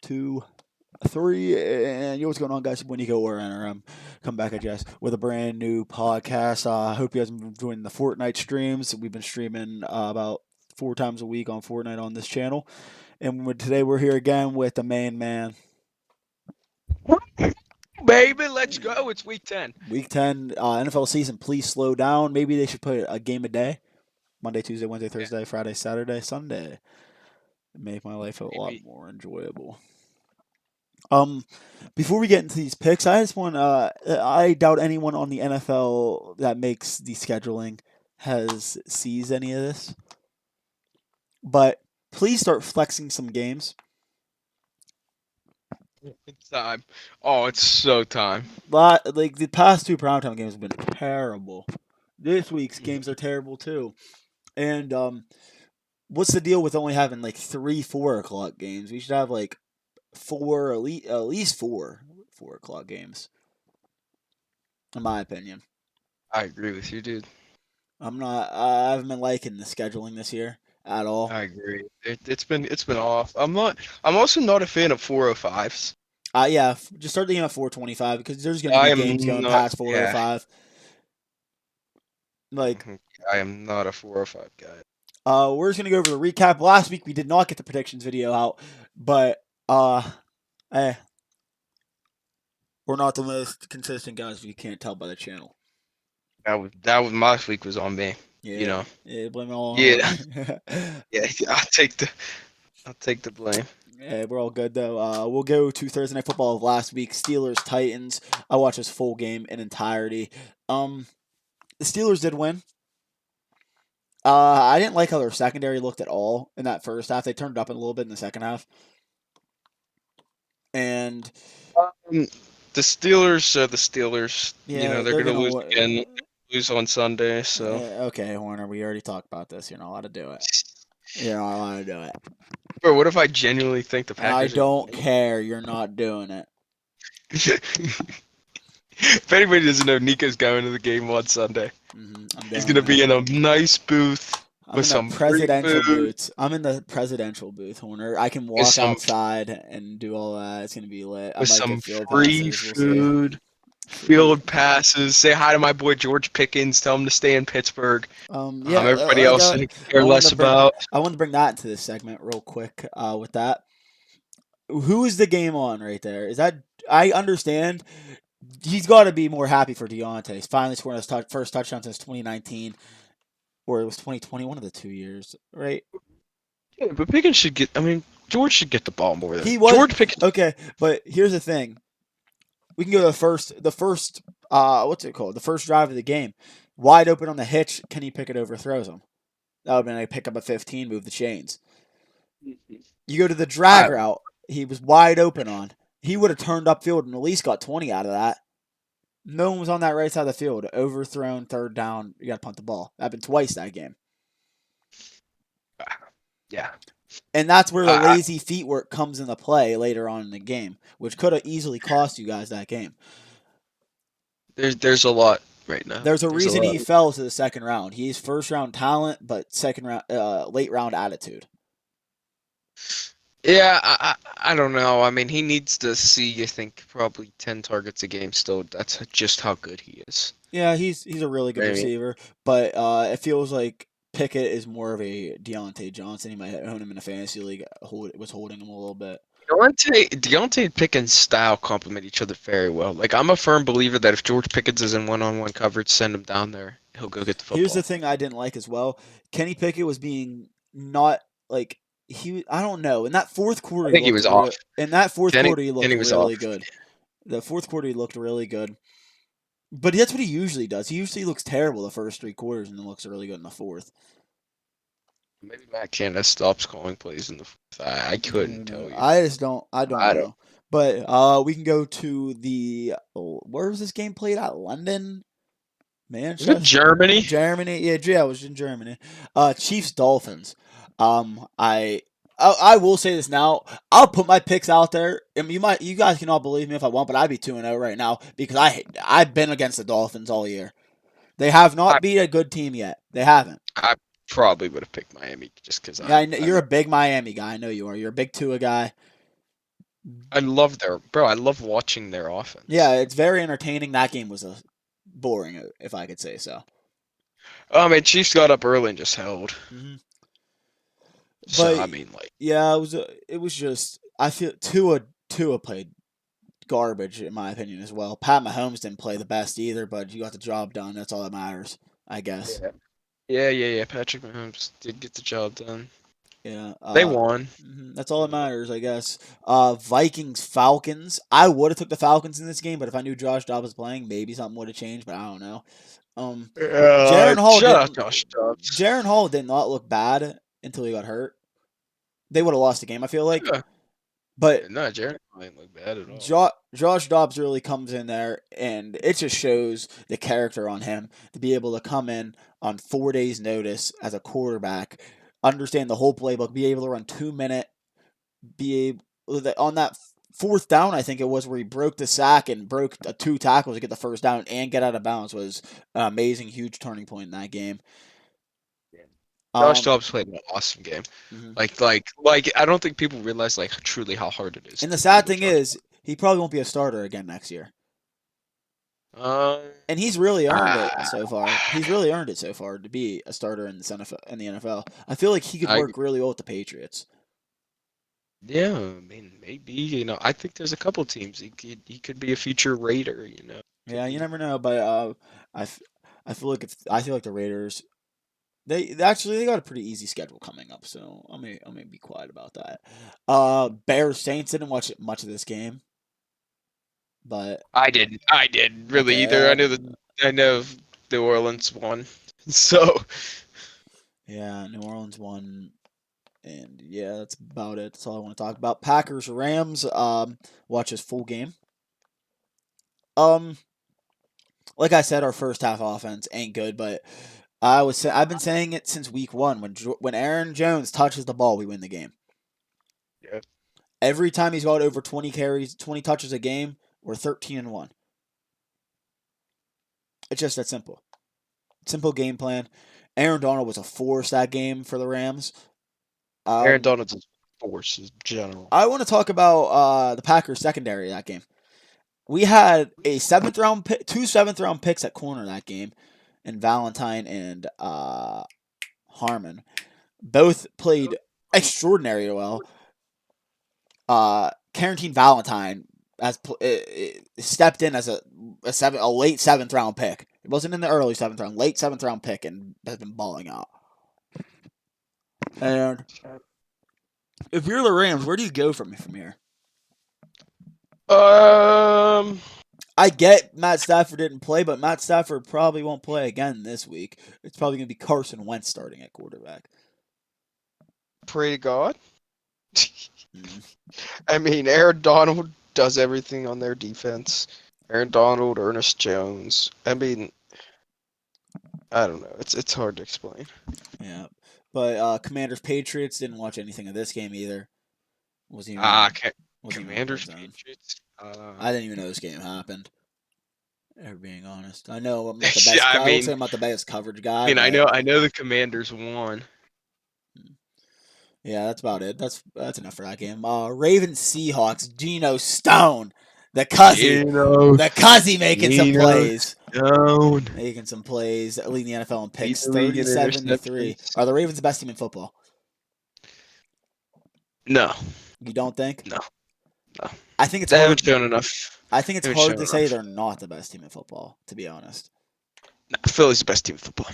2, 3, and what's going on, guys? When you go or come back at you guys with a brand new podcast. I hope you guys have been enjoying the Fortnite streams. We've been streaming about 4 times a week on Fortnite on this channel, and today we're here again with the main man. Baby, let's go. It's week 10. Week 10 NFL season. Please slow down. Maybe they should put a game a day: Monday, Tuesday, Wednesday, Thursday, Friday, Saturday, Sunday. Make my life a lot more enjoyable. Before we get into these picks, I just want I doubt anyone on the NFL that makes the scheduling has sees any of this. But please start flexing some games. It's time. Oh, it's so time. Like the past 2 primetime games have been terrible. This week's games are terrible too. And what's the deal with only having like 3 4 o'clock games? We should have like 4 at least 4 o'clock games. In my opinion. I agree with you, dude. I haven't been liking the scheduling this year at all. I agree. It's been off. I'm also not a fan of 405s. Yeah, just start the game at 4:25 because there's gonna be games going past 4:05. Like I am not a 405 guy. We're just gonna go over the recap. Last week we did not get the predictions video out, but we're not the most consistent guys. If you can't tell by the channel. That was last week was on me. Yeah, you know. Yeah, blame it all. Yeah. Yeah, I'll take the blame. Yeah, we're all good though. We'll go to Thursday Night Football of last week. Steelers Titans. I watched this full game in entirety. The Steelers did win. I didn't like how their secondary looked at all in that first half. They turned it up a little bit in the second half. And the Steelers are the Steelers. Yeah, they're gonna lose again. Lose on Sunday, so. Okay, Horner, we already talked about this. You're not allowed to do it. You're not allowed to do it. Bro, what if I genuinely think the Packers? I don't care. You're not doing it. If anybody doesn't know, Nico's going to the game on Sunday. He's gonna be in a nice booth with some presidential boots. I'm in the presidential booth, Horner. I can walk outside and do all that. It's gonna be lit. With some free food. Field passes. Say hi to my boy George Pickens. Tell him to stay in Pittsburgh. Everybody else I care less about. I want to bring that into this segment real quick. With that, who is the game on right there? Is that I understand? He's got to be more happy for Deontay. He's finally scoring his first touchdown since 2019, or it was 2020. One of the 2 years, right? Yeah, but Pickens should get. I mean, George should get the ball more than George Pickens. Okay, but here's the thing. We can go to the first what's it called? The first drive of the game. Wide open on the hitch. Kenny Pickett overthrows him. That would have been a pick up a 15, move the chains. You go to the drag route. He was wide open on. He would have turned upfield and at least got 20 out of that. No one was on that right side of the field. Overthrown, third down. You got to punt the ball. That happened twice that game. Yeah. And that's where the lazy feet work comes into play later on in the game, which could have easily cost you guys that game. There's a lot right now. There's a reason he fell to the second round. He's first round talent, but second round, late round attitude. Yeah, I don't know. I mean, he needs to see, I think, probably 10 targets a game still. That's just how good he is. Yeah, he's a really good receiver, but it feels like Pickett is more of a Deontay Johnson. He might own him in a fantasy league. Was holding him a little bit. Deontay and Pickens' style complement each other very well. Like, I'm a firm believer that if George Pickens is in one-on-one coverage, send him down there. He'll go get the football. Here's the thing I didn't like as well. Kenny Pickett was being not like I don't know. In that fourth quarter, I think he was off. In that fourth quarter, he looked really good. The fourth quarter, he looked really good. But that's what he usually does. He usually looks terrible the first 3 quarters and then looks really good in the fourth. Maybe Matt Canada stops calling plays in the fourth. I couldn't tell you. I don't know. But we can go to the where was this game played at? London? Manchester? Germany? Germany. Yeah, it was in Germany. Chiefs Dolphins. I will say this now. I'll put my picks out there. I mean, you guys can all believe me if I want, but I'd be 2-0 right now because I've been against the Dolphins all year. They have not beat a good team yet. They haven't. I probably would have picked Miami just because. Yeah, you're a big Miami guy. I know you are. You're a big Tua guy. I love watching their offense. Yeah, it's very entertaining. That game was boring, if I could say so. Chiefs got up early and just held. Mm-hmm. So But yeah, it was just I feel Tua played garbage in my opinion as well. Pat Mahomes didn't play the best either, but you got the job done. That's all that matters, I guess. Yeah. Patrick Mahomes did get the job done. Yeah, they won. That's all that matters, I guess. Vikings Falcons. I would have took the Falcons in this game, but if I knew Josh Dobbs was playing, maybe something would have changed. But I don't know. Jaren Hall. Jaren Hall did not look bad until he got hurt. They would have lost the game, I feel like. But no, Jaren didn't look bad at all. Josh Dobbs really comes in there, and it just shows the character on him to be able to come in on 4 days' notice as a quarterback, understand the whole playbook, be able to run 2-minute, be able on that fourth down, I think it was, where he broke the sack and broke 2 tackles to get the first down and get out of bounds, was an amazing, huge turning point in that game. Josh Dobbs played an awesome game. Mm-hmm. Like I don't think people realize truly how hard it is. And the sad thing is, he probably won't be a starter again next year. And he's really earned it so far. He's really earned it so far to be a starter in the NFL. I feel like he could work really well with the Patriots. Yeah, I mean, maybe. I think there's a couple teams he could be a future Raider. Yeah, you never know, but I feel like the Raiders. They got a pretty easy schedule coming up, so I may be quiet about that. Bears Saints, didn't watch much of this game, but I didn't really either. I know New Orleans won, so yeah, New Orleans won, and yeah, that's about it. That's all I want to talk about. Packers Rams. Watch this full game. Like I said, our first half offense ain't good, but I've been saying it since week 1. When Aaron Jones touches the ball, we win the game. Yeah. Every time he's got over 20 carries, 20 touches a game, we're 13-1. It's just that simple. Simple game plan. Aaron Donald was a force that game for the Rams. Aaron Donald's a force in general. I want to talk about the Packers secondary that game. We had a 7th round pick, 2 7th round picks at corner that game. And Valentine and Harmon both played extraordinarily well. Carrington Valentine has stepped in as a late 7th round pick. It wasn't in the early 7th round, late 7th round pick, and has been balling out. And if you're the Rams, where do you go from here? I get Matt Stafford didn't play, but Matt Stafford probably won't play again this week. It's probably going to be Carson Wentz starting at quarterback. Pray to God. I mean, Aaron Donald does everything on their defense. Aaron Donald, Ernest Jones. I mean, I don't know. It's hard to explain. Yeah, but Commanders Patriots, didn't watch anything of this game either. Commanders Patriots. I didn't even know this game happened. If being honest, I know I'm not the best. I would say I'm not the best coverage guy. I know the Commanders won. Yeah, that's about it. That's enough for that game. Ravens Seahawks. Geno Stone, the Cuzzy making some plays. Making some plays, leading the NFL in picks. 37-3. Are the Ravens the best team in football? No. You don't think? No. I think they haven't shown enough. I think it's hard to say they're not the best team in football, to be honest. No, Philly's the best team in football.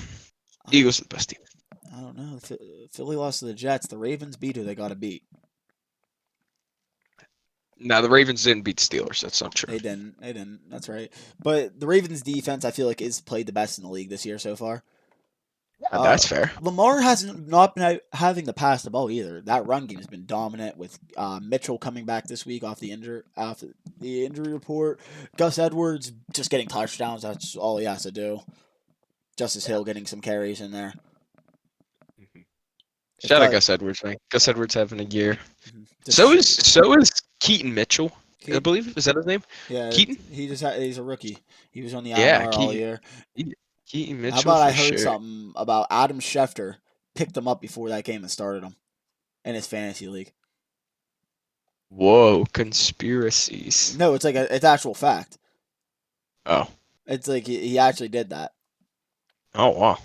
Eagles are the best team. I don't know. Philly lost to the Jets. The Ravens beat who they got to beat. No, the Ravens didn't beat the Steelers. That's not true. They didn't. That's right. But the Ravens' defense, I feel like, is played the best in the league this year so far. That's fair. Lamar hasn't not been having to pass the ball either. That run game has been dominant with Mitchell coming back this week after the injury report. Gus Edwards just getting touchdowns. That's all he has to do. Justice Hill getting some carries in there. Shout out Gus Edwards, man. Gus Edwards having a year. So is Keaton Mitchell. I believe, is that his name? Yeah, Keaton. He's a rookie. He was on the IR all year. Keaton Mitchell. How about I heard something about Adam Schefter picked him up before that game and started him in his fantasy league. Whoa, conspiracies. No, it's like it's actual fact. Oh. It's like he actually did that. Oh wow.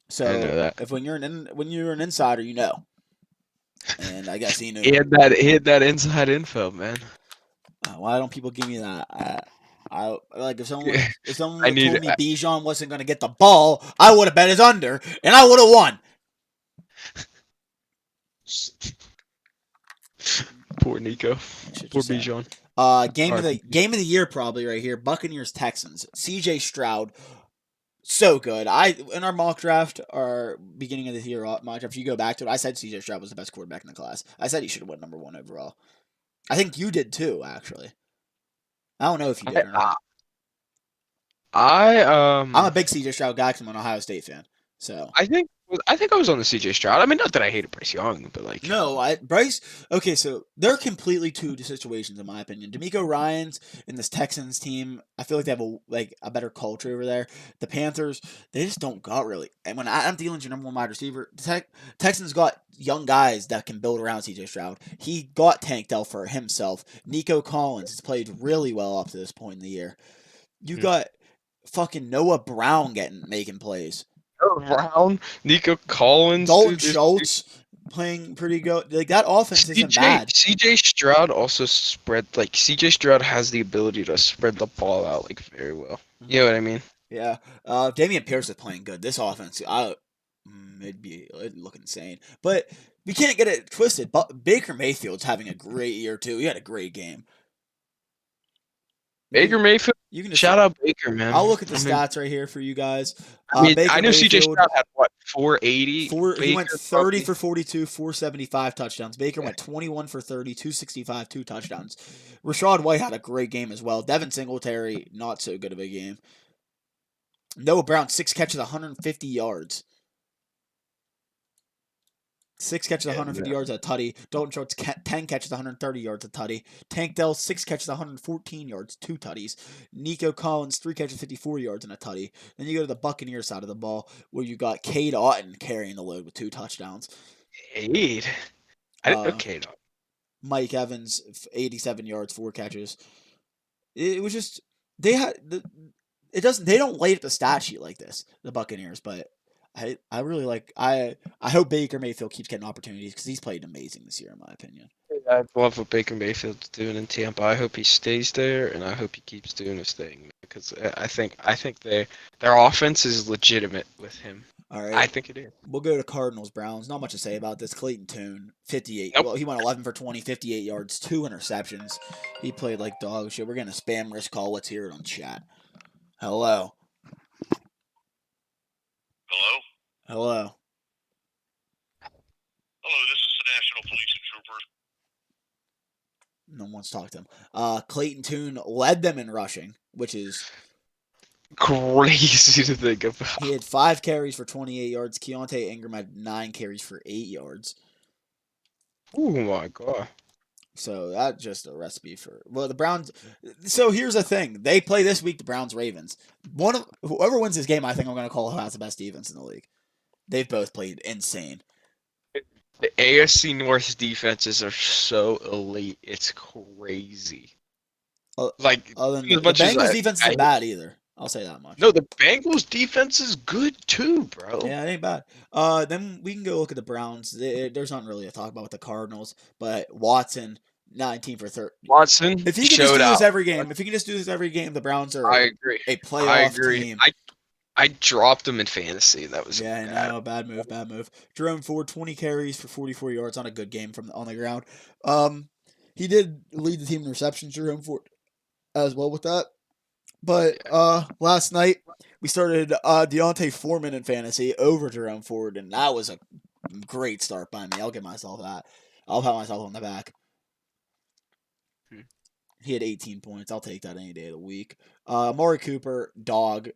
So I didn't know that. if when you're an insider, you know. And I guess he knew. He had that inside info, man. Why don't people give me that? I like if someone I would told me Bijan wasn't going to get the ball, I would have bet his under, and I would have won. Poor Nico. Poor Bijan. Game of the year probably right here. Buccaneers Texans. CJ Stroud, so good. In our mock draft, our beginning of the year mock draft, if you go back to it, I said CJ Stroud was the best quarterback in the class. I said he should have won number 1 overall. I think you did too, actually. I don't know if you did or not. I'm a big CJ Stroud guy because I'm an Ohio State fan. So I think I was on the CJ Stroud. I mean, not that I hated Bryce Young, but like Bryce. Okay, so they're completely two situations in my opinion. DeMeco Ryans and this Texans team, I feel like they have a better culture over there. The Panthers, they just don't got really. And when Adam Thielen's your number 1 wide receiver, Texans got young guys that can build around CJ Stroud. He got Tank Dell for himself. Nico Collins has played really well up to this point in the year. You got fucking Noah Brown making plays. Brown, Nico Collins, Dalton Schultz playing pretty good. Like that offense isn't bad. CJ Stroud also CJ Stroud has the ability to spread the ball out very well. You know what I mean? Yeah. Dameon Pierce is playing good. This offense, it'd look insane. But we can't get it twisted. Baker Mayfield's having a great year too. He had a great game. Baker Mayfield. You can shout out Baker, man. I'll look at the stats right here for you guys. I know CJ Stroud had 480. He went 30 for 42, 475 touchdowns. Baker went 21 for 30, 265, 2 touchdowns. Rachaad White had a great game as well. Devin Singletary, not so good of a game. Noah Brown, 6 catches, 150 yards. 6 catches, 150 yards at tutty. Dalton Schultz, 10 catches, 130 yards at tutty. Tank Dell, 6 catches, 114 yards, 2 tutties. Nico Collins, 3 catches, 54 yards and a tutty. Then you go to the Buccaneers side of the ball, where you got Cade Otton carrying the load with 2 touchdowns. Cade? I didn't know Cade Otton. Mike Evans, 87 yards, 4 catches. It was just they don't lay at the stat sheet like this, the Buccaneers, but I really like I hope Baker Mayfield keeps getting opportunities because he's played amazing this year in my opinion. I love what Baker Mayfield's doing in Tampa. I hope he stays there and I hope he keeps doing his thing because I think their offense is legitimate with him. All right, I think it is. We'll go to Cardinals Browns. Not much to say about this. Clayton Tune, 58. Nope. Well, he went 11 for 20, 58 yards, 2 interceptions. He played like dog shit. We're getting a spam risk call. Let's hear it on chat. Hello. Hello? Hello. Hello, this is the National Police and Troopers. No one wants to talk to him. Clayton Tune led them in rushing, which is crazy to think about. He had 5 carries for 28 yards. Keontae Ingram had 9 carries for 8 yards. Oh my god. So that's just a recipe for the Browns. So here's the thing: they play this week the Browns-Ravens. Whoever wins this game, I think I'm going to call who has the best defense in the league. They've both played insane. The AFC North defenses are so elite; it's crazy. The Bengals defense isn't bad either. I'll say that much. No, the Bengals defense is good too, bro. Yeah, it ain't bad. Then we can go look at the Browns. There's not really a talk about with the Cardinals, but Watson, 19 for 30. Watson, if he can just do this every game, the Browns are. I agree. A playoff team. I dropped him in fantasy. That was bad move. Jerome Ford, 20 carries for 44 yards on a good game on the ground. He did lead the team in receptions, Jerome Ford, as well with that. But last night we started Deontay Foreman in fantasy over Jerome Ford, and that was a great start by me. I'll give myself that. I'll pat myself on the back. He had 18 points. I'll take that any day of the week. Amari Cooper, dog,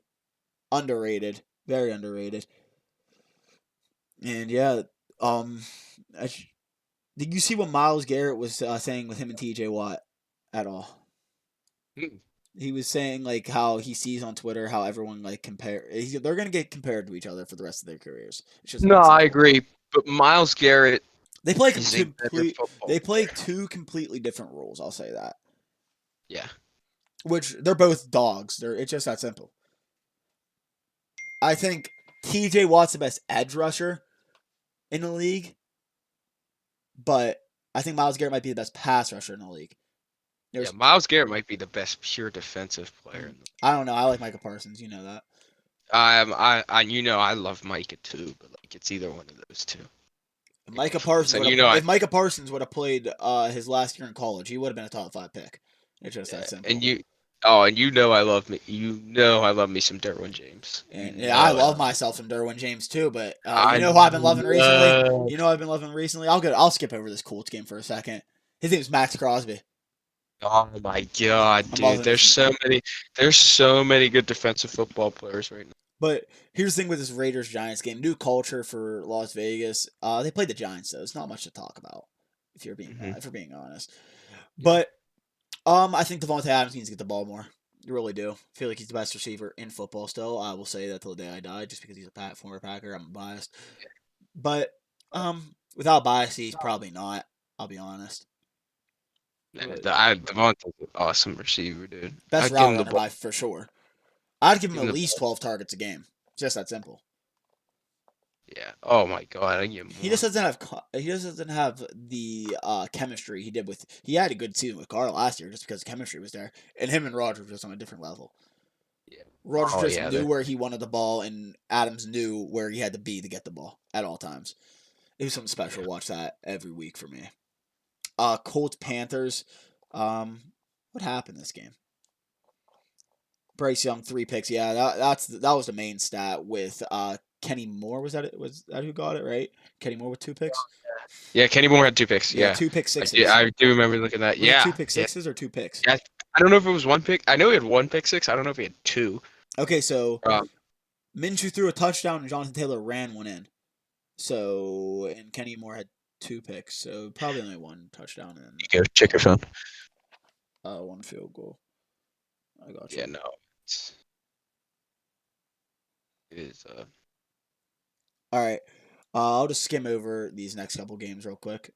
underrated, very underrated. And yeah, did you see what Myles Garrett was saying with him and TJ Watt at all? He was saying how he sees on Twitter how everyone they're gonna get compared to each other for the rest of their careers. It's just I agree. But Myles Garrett, They play They play two completely different rules. I'll say that. Yeah. Which they're both dogs. It's just that simple. I think T.J. Watt's the best edge rusher in the league, but I think Myles Garrett might be the best pass rusher in the league. Myles Garrett might be the best pure defensive player. I don't know. I like Micah Parsons. You know that. I love Micah too, but like it's either one of those two. Micah Parsons. If Micah Parsons would have played his last year in college, he would have been a top 5 pick. It's just that simple. And I love me. I love me some Derwin James. And I love myself some Derwin James too. But who I've been loving recently? I'll skip over this Colts game for a second. His name's Max Crosby. Oh my God, dude! There's so many good defensive football players right now. But here's the thing with this Raiders-Giants game. New culture for Las Vegas. They played the Giants, though. It's not much to talk about, if you're being honest. But I think Devontae Adams needs to get the ball more. You really do. I feel like he's the best receiver in football still. I will say that till the day I die, just because he's a former Packer. I'm biased. But without bias, he's probably not. I'll be honest. Devontae's an awesome receiver, dude. Best route runner by for sure. I'd give him at least 12 targets a game. Just that simple. Yeah. Oh my God. I'd give him more. He just doesn't have the chemistry he did with. He had a good season with Carr last year just because chemistry was there, and him and Rodgers were just on a different level. Yeah. Rodgers knew where he wanted the ball, and Adams knew where he had to be to get the ball at all times. It was something special. Watch that every week for me. Colts Panthers. What happened this game? Bryce Young 3 picks. Yeah, that was the main stat with Kenny Moore. Was that it? Was that who got it right? Kenny Moore with 2 picks. Yeah, Kenny Moore had 2 picks. Yeah, 2 pick sixes. I do remember looking at that. Yeah, 2 pick sixes or 2 picks. Yeah, I don't know if it was 1 pick. I know he had 1 pick six. I don't know if he had 2. Okay, so Minshew threw a touchdown and Jonathan Taylor ran one in. So and Kenny Moore had 2 picks, so probably only 1 touchdown and. You go check your phone. 1 field goal. I got you. Yeah, no. All right. I'll just skim over these next couple games real quick.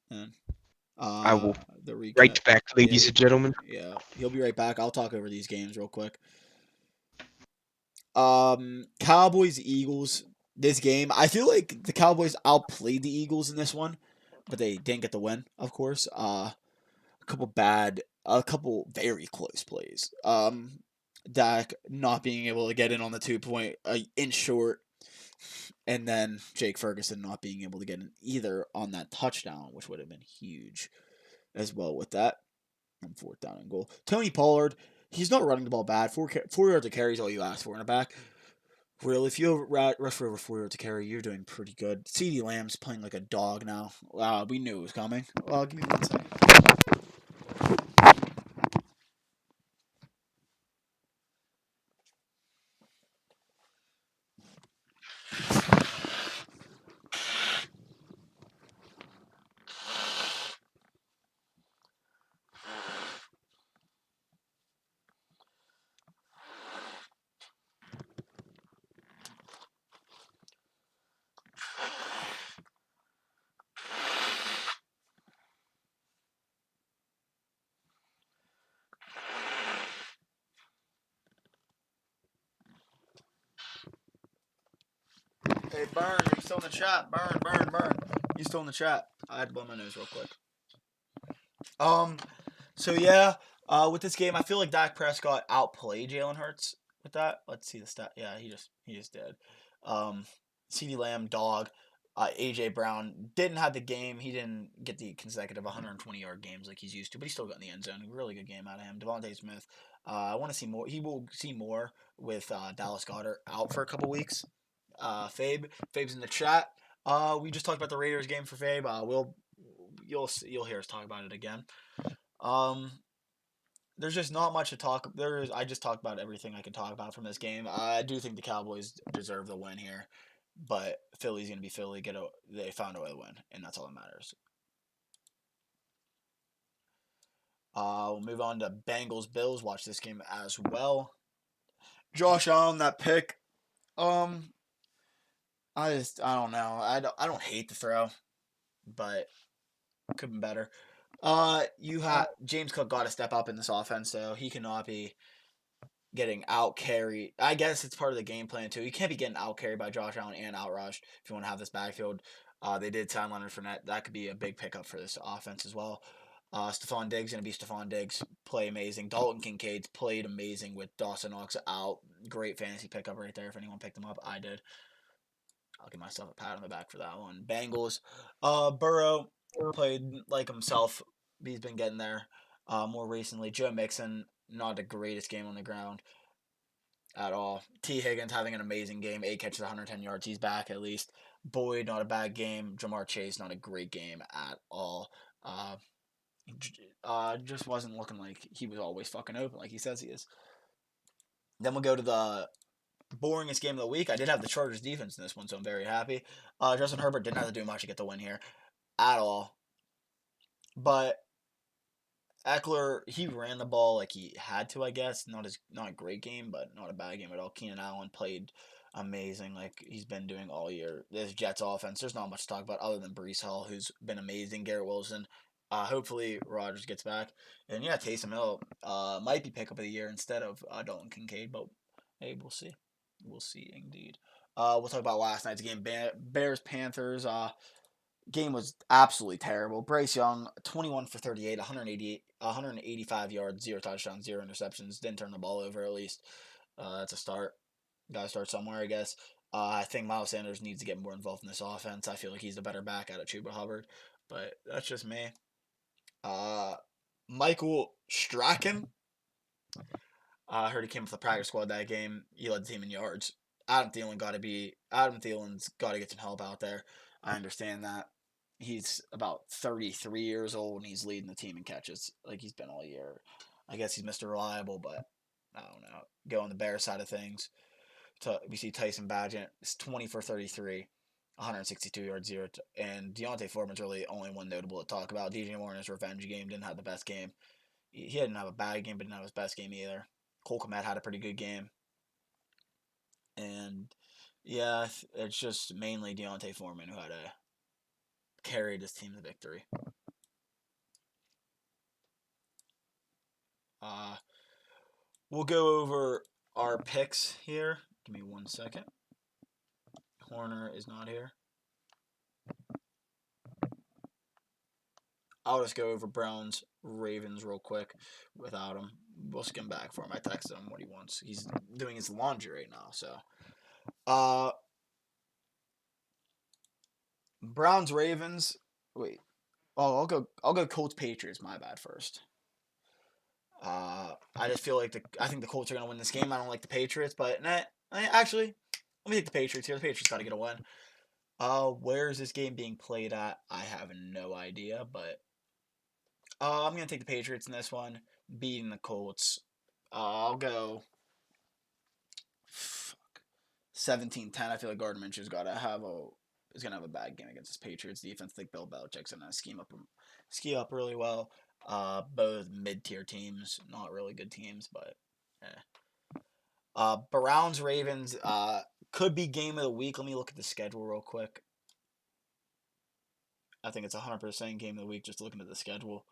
And I will right back, ladies and gentlemen. Yeah, he'll be right back. I'll talk over these games real quick. Cowboys Eagles. This game, I feel like the Cowboys outplayed the Eagles in this one, but they didn't get the win. Of course, a couple very close plays. Dak not being able to get in on the 2-point in short, and then Jake Ferguson not being able to get in either on that touchdown, which would have been huge as well with that. On 4th down and goal. Tony Pollard, he's not running the ball bad. 4 yards of carry is all you ask for in a back. Really, if you rush for over 4 yards to carry, you're doing pretty good. CeeDee Lamb's playing like a dog now. We knew it was coming. Give me 1 second. Hey, Burn, are you still in the chat? Burn. You still in the chat? I had to blow my nose real quick. So yeah, with this game, I feel like Dak Prescott outplayed Jalen Hurts with that. Let's see the stat. Yeah, he just did. CeeDee Lamb, dog. AJ Brown didn't have the game. He didn't get the consecutive 120-yard games like he's used to, but he still got in the end zone. Really good game out of him. Devontae Smith. I want to see more. He will see more with Dallas Goedert out for a couple weeks. Fabe's in the chat. We just talked about the Raiders game for Fabe. You'll hear us talk about it again. There's just not much to talk. I just talked about everything I can talk about from this game. I do think the Cowboys deserve the win here, but Philly's gonna be Philly. They found a way to win, and that's all that matters. We'll move on to Bengals Bills. Watch this game as well. Josh Allen, that pick. I don't know. I don't hate the throw, but could be better. You have James Cook got to step up in this offense, so he cannot be getting out carried. I guess it's part of the game plan too. You can't be getting out carried by Josh Allen and out rushed if you want to have this backfield. They did sign Leonard Fournette. That could be a big pickup for this offense as well. Stephon Diggs gonna be Stephon Diggs. Play amazing. Dalton Kincaid's played amazing with Dawson Knox out. Great fantasy pickup right there. If anyone picked him up, I did. I'll give myself a pat on the back for that one. Bengals. Burrow played like himself. He's been getting there. More recently, Joe Mixon, not the greatest game on the ground at all. T. Higgins having an amazing game. 8 catches, 110 yards. He's back at least. Boyd, not a bad game. Jamar Chase, not a great game at all. Just wasn't looking like he was always fucking open like he says he is. Then we'll go to the boringest game of the week. I did have the Chargers defense in this one, so I'm very happy. Justin Herbert didn't have to do much to get the win here at all. But Eckler, he ran the ball like he had to, I guess. Not a great game, but not a bad game at all. Keenan Allen played amazing like he's been doing all year. This Jets offense, there's not much to talk about other than Breece Hall, who's been amazing. Garrett Wilson. Hopefully Rodgers gets back. And yeah, Taysom Hill might be pick up of the year instead of Dalton Kincaid, but hey, we'll see. We'll see indeed. We'll talk about last night's game. Bears Panthers. Game was absolutely terrible. Bryce Young, 21 for 38, 185 yards, 0 touchdowns, 0 interceptions. Didn't turn the ball over at least. That's a start. Got to start somewhere, I guess. I think Miles Sanders needs to get more involved in this offense. I feel like he's the better back out of Chuba Hubbard, but that's just me. Michael Stracken. I heard he came with the practice squad that game. He led the team in yards. Adam Thielen's got to get some help out there. I understand that. He's about 33 years old and he's leading the team in catches like he's been all year. I guess he's Mr. Reliable, but I don't know. Go on the Bears side of things. We see Tyson Bagent is 20 for 33, 162 yards, 0. And Deontay Foreman's really the only one notable to talk about. DJ Moore in his revenge game didn't have the best game. He didn't have a bad game, but didn't have his best game either. Cole Kmet had a pretty good game. And yeah, it's just mainly Deontay Foreman who had to carry this team to victory. We'll go over our picks here. Give me 1 second. Horner is not here. I'll just go over Browns, Ravens real quick without him. We'll skim back for him. I texted him what he wants. He's doing his laundry right now, so. Browns, Ravens. Wait. Oh, I'll go Colts, Patriots. My bad first. I just feel like I think the Colts are gonna win this game. I don't like the Patriots, but actually, let me take the Patriots here. The Patriots got to get a win. Where is this game being played at? I have no idea, but I'm gonna take the Patriots in this one, beating the Colts. I'll go 17-10. I feel like Gardner Minshew's is gonna have a bad game against this Patriots defense. I think Bill Belichick's gonna scheme up really well. Both mid-tier teams, not really good teams, but Browns, Ravens, could be game of the week. Let me look at the schedule real quick. I think it's 100% game of the week just looking at the schedule.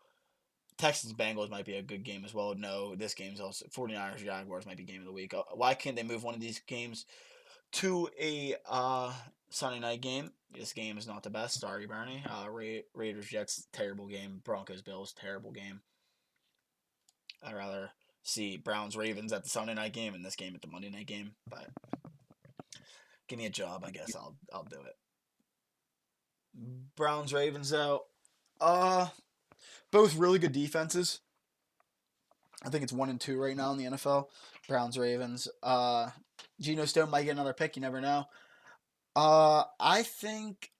Texans, Bengals might be a good game as well. No, this game's also 49ers, Jaguars might be game of the week. Why can't they move one of these games to a Sunday night game? This game is not the best. Sorry, Bernie. Raiders, Jets, terrible game. Broncos, Bills, terrible game. I'd rather see Browns, Ravens at the Sunday night game and this game at the Monday night game. But give me a job, I guess I'll do it. Browns, Ravens though. Both really good defenses. I think it's 1 and 2 right now in the NFL. Browns, Ravens. Geno Stone might get another pick. You never know. I think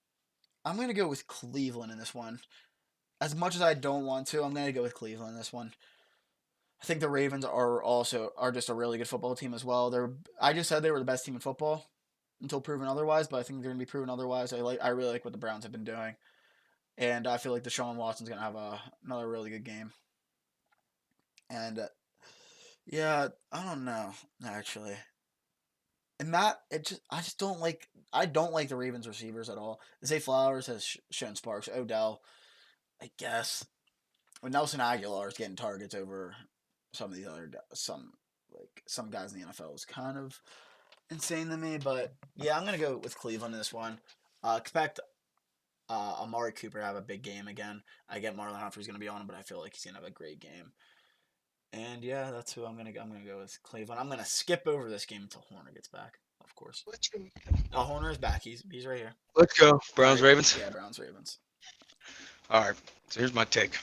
I'm going to go with Cleveland in this one. As much as I don't want to, I'm going to go with Cleveland in this one. I think the Ravens are just a really good football team as well. I just said they were the best team in football until proven otherwise, but I think they're going to be proven otherwise. I really like what the Browns have been doing. And I feel like Deshaun Watson's going to have another really good game. And, yeah, I don't know, actually. And Matt, I just don't like. I don't like the Ravens receivers at all. Zay Flowers has shown sparks. Odell, I guess. When Nelson Aguilar is getting targets over some of these other some guys in the NFL is kind of insane to me. But yeah, I'm gonna go with Cleveland in this one. Expect Amari Cooper to have a big game again. I get Marlon Humphrey's gonna be on him, but I feel like he's gonna have a great game. And yeah, that's who I'm gonna go. I'm gonna go with Cleveland. I'm gonna skip over this game until Horner gets back, of course. Horner is back. He's right here. Let's go. Browns, Ravens? Yeah, Browns, Ravens. All right. So here's my take.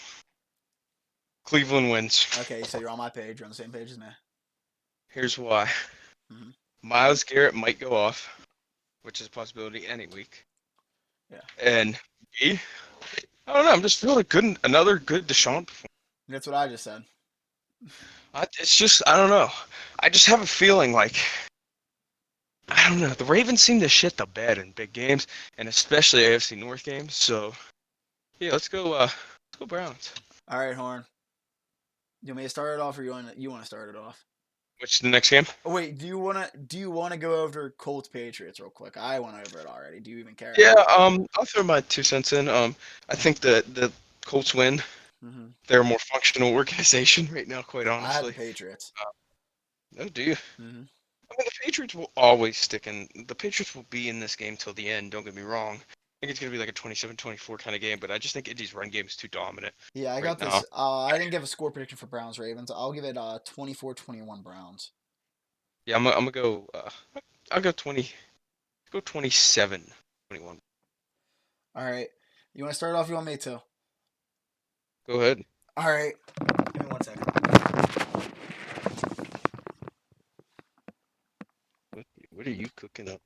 Cleveland wins. Okay, so you're on my page. You're on the same page as me. Here's why. Mhm. Myles Garrett might go off, which is a possibility any week. Yeah. And B, I don't know. I'm just feeling another good Deshaun performance. That's what I just said. It's just, I don't know. I just have a feeling like, I don't know. The Ravens seem to shit the bed in big games, and especially AFC North games. So, yeah, let's go Browns. All right, Horn. You want me to start it off, or you want to start it off? Which is the next game? Oh, wait, do you wanna go over Colts Patriots real quick? I went over it already. Do you even care? Yeah, I'll throw my 2 cents in. I think that the Colts win. Mm-hmm. They're a more functional organization right now, quite honestly. I had the Patriots. Oh, do you? Mm-hmm. I mean, the Patriots will always stick in. The Patriots will be in this game till the end. Don't get me wrong. I think it's going to be like a 27-24 kind of game, but I just think Indy's run game is too dominant. Yeah, I got this. I didn't give a score prediction for Browns Ravens. I'll give it 24-21 Browns. Yeah, I'm gonna go. I'll go 20. Go 27-21. All right. You want to start off? You want me to? Go ahead. All right. Give me 1 second. What are you cooking up?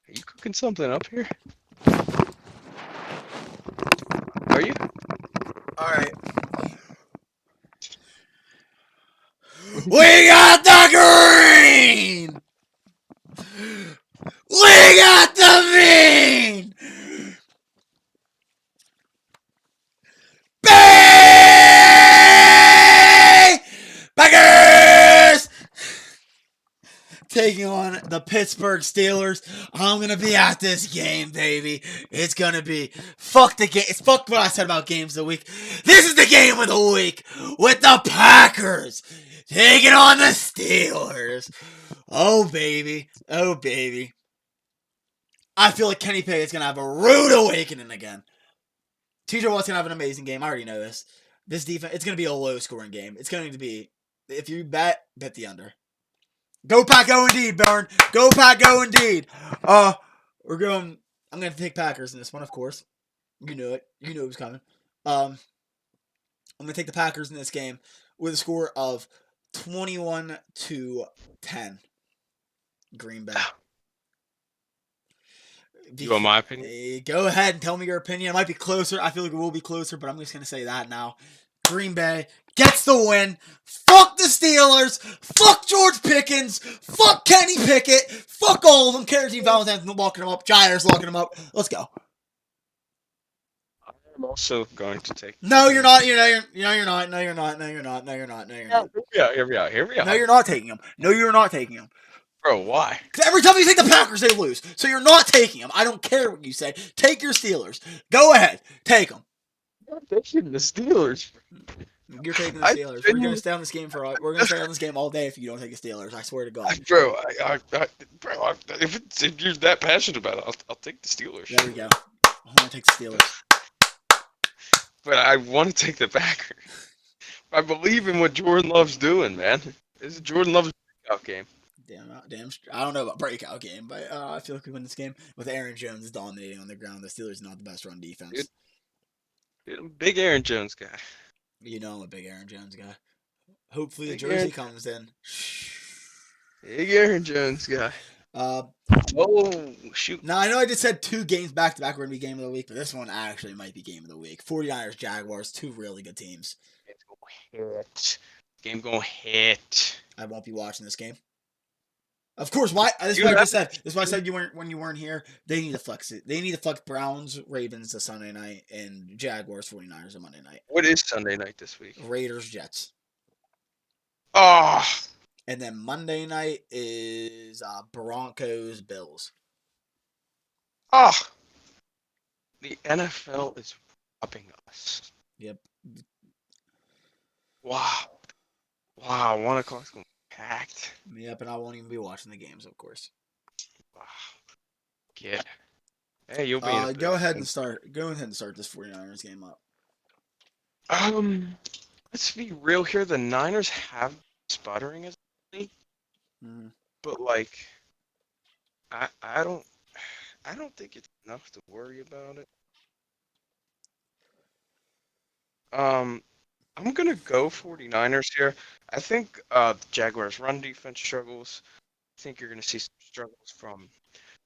Are you cooking something up here? Are you? All right. We got the green! We got the green! Packers! Taking on the Pittsburgh Steelers. I'm gonna be at this game, baby. It's gonna be fuck the game. It's fuck what I said about games of the week. This is the game of the week with the Packers taking on the Steelers. Oh baby, oh baby. I feel like Kenny Pickett's gonna have a rude awakening again. TJ Watt's gonna have an amazing game. I already know this. This defense, it's gonna be a low-scoring game. It's going to be, if you bet the under. Go Pack, go indeed, Burn. Go Pack, go indeed. I'm gonna take Packers in this one, of course. You knew it. You knew it was coming. I'm gonna take the Packers in this game with a score of 21-10. Green Bay. You want my opinion? Go ahead and tell me your opinion. It might be closer. I feel like it will be closer, but I'm just gonna say that now. Green Bay gets the win. Fuck the Steelers. Fuck George Pickens. Fuck Kenny Pickett. Fuck all of them. Carrington Valentine's locking them up. Gyres locking them up. Let's go. I'm also going to take. No, you're not. You're not. No, you're not. No, you're not. No, you're not. No, you're not. No, you're not. Here we are. No, you're not taking them. No, you're not taking them. Bro, why? Because every time you take the Packers, they lose. So you're not taking them. I don't care what you say. Take your Steelers. Go ahead. Take them. I'm taking the Steelers. You're taking the Steelers. We're gonna stay on this game all day if you don't take the Steelers. I swear to God. Bro, if you're that passionate about it, I'll take the Steelers. There we go. I want to take the Steelers. But I want to take the Packers. I believe in what Jordan Love's doing, man. This is Jordan Love's breakout game. Damn. I don't know about breakout game, but I feel like we win this game with Aaron Jones dominating on the ground. The Steelers are not the best run defense. Dude, I'm a big Aaron Jones guy. You know I'm a big Aaron Jones guy. Hopefully the jersey comes in. Big Aaron Jones guy. Oh, shoot. Now, I know I just said 2 games back-to-back were going to be game of the week, but this one actually might be game of the week. 49ers, Jaguars, 2 really good teams. Game going to hit. I won't be watching this game. Of course, why? This is what I just said. This is why I said when you weren't here. They need to flex it. They need to flex Browns, Ravens to Sunday night, and Jaguars, 49ers on Monday night. What is Sunday night this week? Raiders, Jets. Oh, And then Monday night is Broncos Bills. Oh, the NFL is robbing us. Yep. Wow. Wow, 1 o'clock's going to be packed. Yep, and I won't even be watching the games, of course. Wow. Get. Hey, you'll be in a Go ahead position. and start. Go ahead and start this 49ers game up. Let's be real here. The Niners have sputtering as a league, Mm-hmm. but like, I don't think it's enough to worry about it. I'm gonna go 49ers here. I think the Jaguars' run defense struggles. I think you're gonna see some struggles from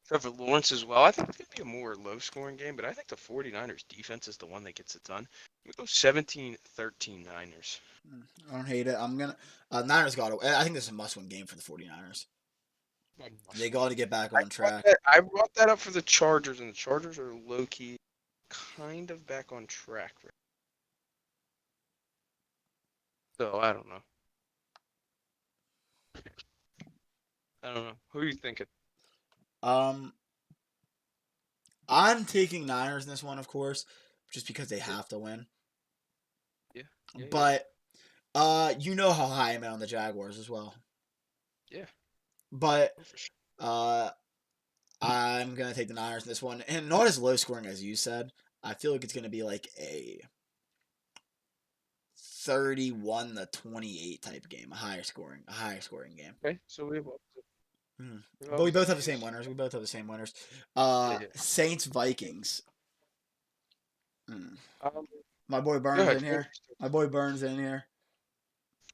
Trevor Lawrence as well. I think it's gonna be a more low-scoring game, but I think the 49ers defense is the one that gets it done. We go 17-13 Niners. I don't hate it. I'm gonna Niners got to. I think this is a must-win game for the 49ers. They got to get back on track. I brought that up for the Chargers, and the Chargers are low-key kind of back on track. So I don't know. Who are you thinking? I'm taking Niners in this one, of course, just because they have to win. Yeah. But you know how high I'm at on the Jaguars as well. Yeah. But Oh, for sure. I'm gonna take the Niners in this one, and not as low scoring as you said. I feel like it's gonna be like a 31-28 type game, a higher scoring game. Okay, so we have But we both have the same winners. Yeah. Saints Vikings. My boy Go Burns ahead. in here.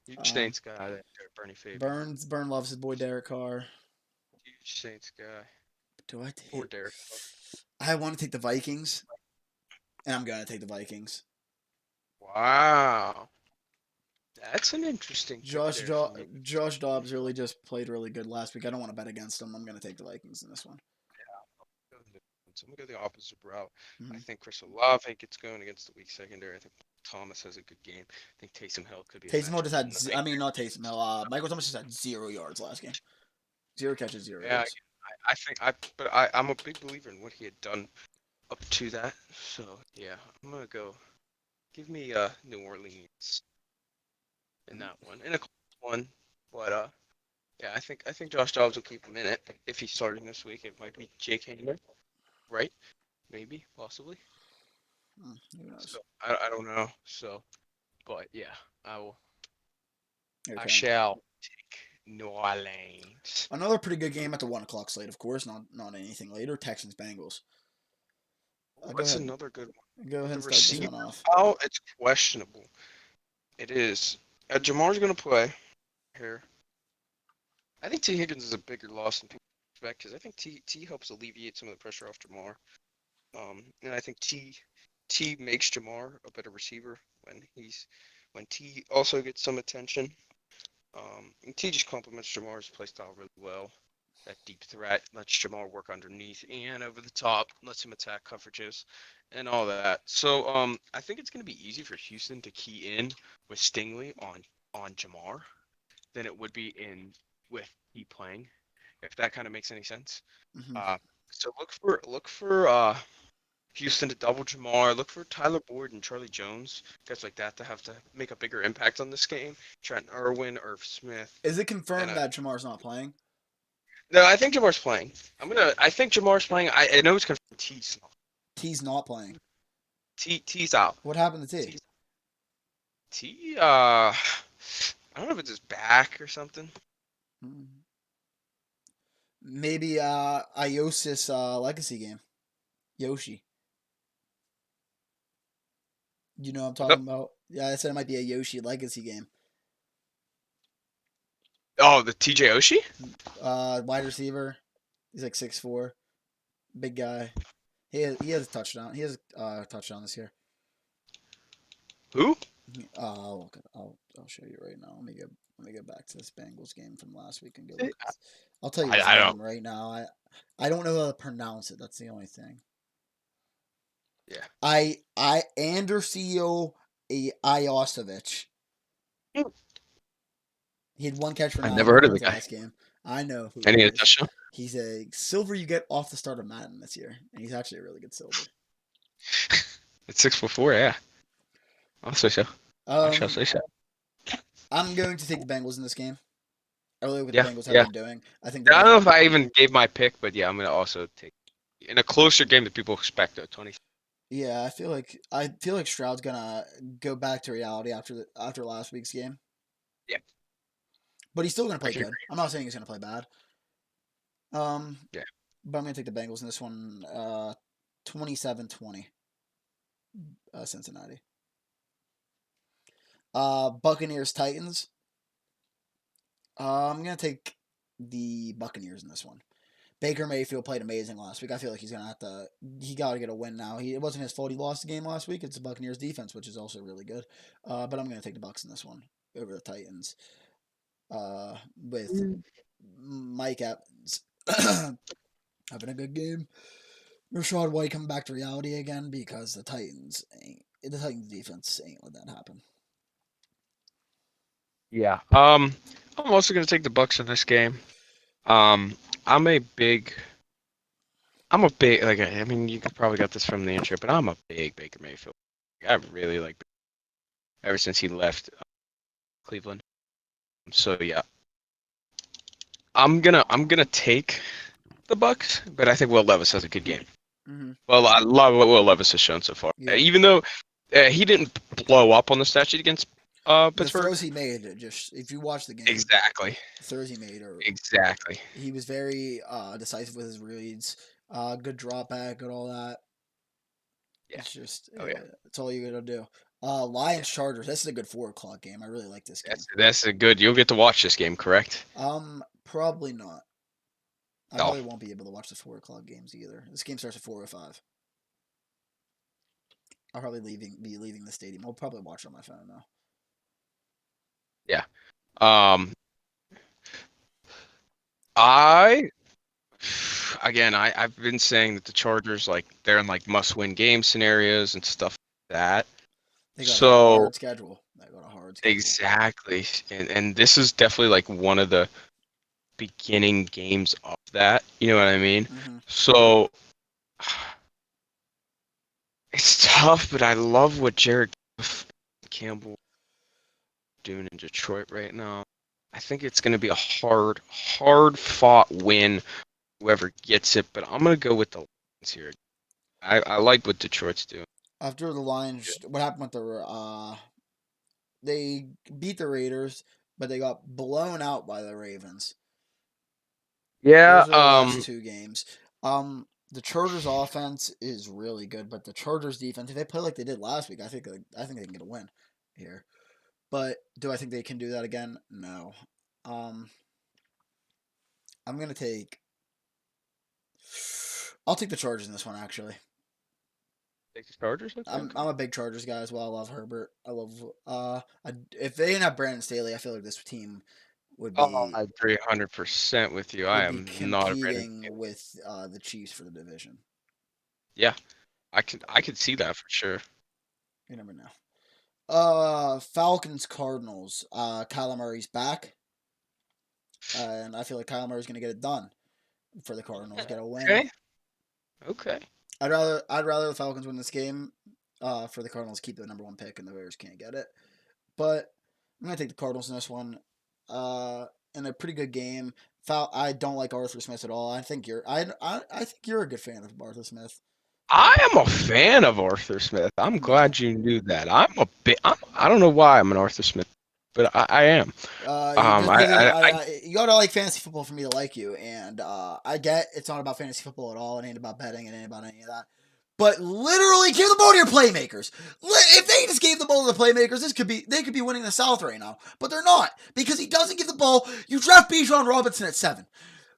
Huge Saints guy. There, Bernie Fabian. Burn loves his boy Derek Carr. Huge Saints guy. Do I Poor take? Derek. I want to take the Vikings, and I'm gonna take the Vikings. Wow. That's an interesting pick Josh there for me. Dobbs really just played really good last week. I don't want to bet against him. I'm gonna take the Vikings in this one. So I'm going to go the opposite route. Mhm. I think Chris Olave gets going against the weak secondary. I think Thomas has a good game. I think Taysom Hill could be. Taysom Hill just had. Not Taysom Hill. Michael Thomas just had 0 yards last game. 0 catches, 0 yards. I'm a big believer in what he had done up to that. So yeah, I'm gonna go. Give me New Orleans in that one, in a close one, but yeah, I think Josh Dobbs will keep him in it if he's starting this week. It might be Jake Haener, right? Maybe, possibly. Who knows? So I don't know. So, but yeah, I will. I Okay. shall take New Orleans. Another pretty good game at the 1 o'clock slate, of course. Not anything later. Texans Bengals. That's another good one. Go ahead and The start this receiver, one off. oh, it's questionable. It is. Jamar's going to play here. I think T. Higgins is a bigger loss than people expect because I think T helps alleviate some of the pressure off Jamar. And I think T makes Jamar a better receiver when T also gets some attention. And T just complements Jamar's play style really well. That deep threat lets Jamar work underneath and over the top, lets him attack coverages and all that. So I think it's going to be easy for Houston to key in with Stingley on Jamar than it would be with T playing, if that kind of makes any sense. Mhm. So look for Houston to double Jamar. Look for Tyler Boyd and Charlie Jones, guys like that, to have to make a bigger impact on this game. Trent Irwin, Irv Smith. Is it confirmed that Jamar's not playing? No, I think Jamar's playing. I think Jamar's playing. I know it's confirmed. T's not playing. T's out. What happened to T? I don't know if it's his back or something. Maybe Iosis legacy game. Yoshi. You know what I'm talking about? Yeah, I said it might be a Yoshi legacy game. Oh, the TJ Oshie? Wide receiver. He's like 6'4". Big guy. He has a touchdown. He has a touchdown this year. Who? I'll show you right now. Let me get back to this Bengals game from last week and go look. I'll tell you his name right now. I don't know how to pronounce it. That's the only thing. Yeah. Andersio Iosovich. He had 1 catch for I've 9 never heard of the yards guy. last game. I know who Any he a is. touchdown? He's a silver you get off the start of Madden this year, and he's actually a really good silver. It's 6'4", yeah. I'll say so. I shall say so. I'm going to take the Bengals in this game. I really like what Yeah, the Bengals yeah. have been doing. I think I don't know if I even gave my pick, but yeah, I'm gonna also take in a closer game that people expect though. 20. Yeah, I feel like Stroud's gonna go back to reality after last week's game. Yeah. But he's still gonna I play can good. agree. I'm not saying he's gonna play bad. Yeah. But I'm gonna take the Bengals in this one. 27-20. Cincinnati. Buccaneers Titans. I'm gonna take the Buccaneers in this one. Baker Mayfield played amazing last week. I feel like he's gonna have to. He got to get a win now. It wasn't his fault he lost the game last week. It's the Buccaneers defense, which is also really good. But I'm gonna take the Bucks in this one over the Titans. With Mike Evans having a good game. Rashad White coming back to reality again because the Titans defense ain't let that happen. Yeah. I'm also gonna take the Bucks in this game. I'm a big like I mean you probably got this from the intro, but I'm a big Baker Mayfield. I really like ever since he left Cleveland. So yeah. I'm gonna take the Bucks, but I think Will Levis has a good game. Mm-hmm. Well, I love what Will Levis has shown so far. Yeah. Even though he didn't blow up on the stat sheet against The Pittsburgh. throws he made, just if you watch the game, Exactly. the throws he made are Exactly. He was very decisive with his reads. Good drop back, good all that. Yeah. It's just it's all you gotta do. Lions Chargers. This is a good 4 o'clock game. I really like this game. That's a good. You'll get to watch this game, correct? Probably not. I Oh. probably won't be able to watch the 4 o'clock games either. This game starts at 4:05. I'll probably be leaving the stadium. I'll probably watch it on my phone though. Yeah. I've been saying that the Chargers they're in must-win game scenarios and stuff like that. They got a hard schedule. Exactly, and this is definitely one of the beginning games of that. You know what I mean? Mm-hmm. So it's tough, but I love what Jared Campbell is doing in Detroit right now. I think it's going to be a hard-fought win, whoever gets it. But I'm going to go with the Lions here. I like what Detroit's doing. After the Lions, what happened with the they beat the Raiders, but they got blown out by the Ravens. Yeah. Those are the last 2 games. The Chargers offense is really good, but the Chargers defense, if they play like they did last week, I think they can get a win here. But do I think they can do that again? No. I'm gonna take. I'll take the Chargers in this one actually. Take the Chargers. I'm a big Chargers guy as well. I love Herbert. I love. If they didn't have Brandon Staley, I feel like this team would be. I'm 300% with you. I am not competing with the Chiefs for the division. Yeah, I could see that for sure. You never know. Falcons Cardinals. Kyler Murray's back, and I feel like Kyler Murray's gonna get it done for the Cardinals. Get a win. Okay. I'd rather the Falcons win this game. For the Cardinals keep the number 1 pick, and the Bears can't get it. But I'm gonna take the Cardinals in this one. In a pretty good game. I don't like Arthur Smith at all. I think you're a good fan of Arthur Smith. I am a fan of Arthur Smith. I'm glad you knew that. I don't know why I'm an Arthur Smith, but I am. You gotta like fantasy football for me to like you, and I get it's not about fantasy football at all. It ain't about betting. It ain't about any of that. But literally, give the ball to your playmakers. If they just gave the ball to the playmakers, they could be winning the South right now. But they're not, because he doesn't give the ball. You draft Bijan Robinson at 7.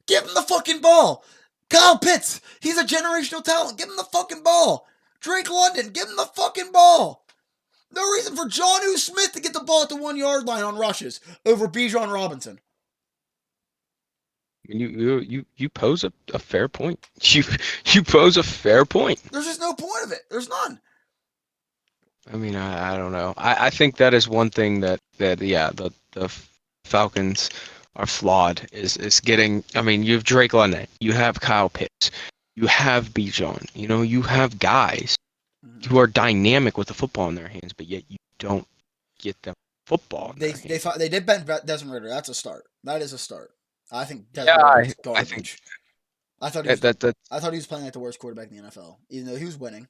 Give him the fucking ball. Kyle Pitts, he's a generational talent. Give him the fucking ball. Drake London, give him the fucking ball. No reason for Jonnu Smith to get the ball at the 1-yard line on rushes over Bijan Robinson. You pose a fair point. You pose a fair point. There's just no point of it. There's none. I mean, I don't know. I think that is one thing that the Falcons are flawed is getting. I mean, you have Drake London, you have Kyle Pitts, you have Bijan. You have guys who are dynamic with the football in their hands, but yet you don't get them football. In They their hands. they did bench Desmond Ritter. That's a start. That is a start. I think Yeah, Desmond Ritter is I garbage. think I thought he was, that I thought he was playing like the worst quarterback in the NFL, even though he was winning,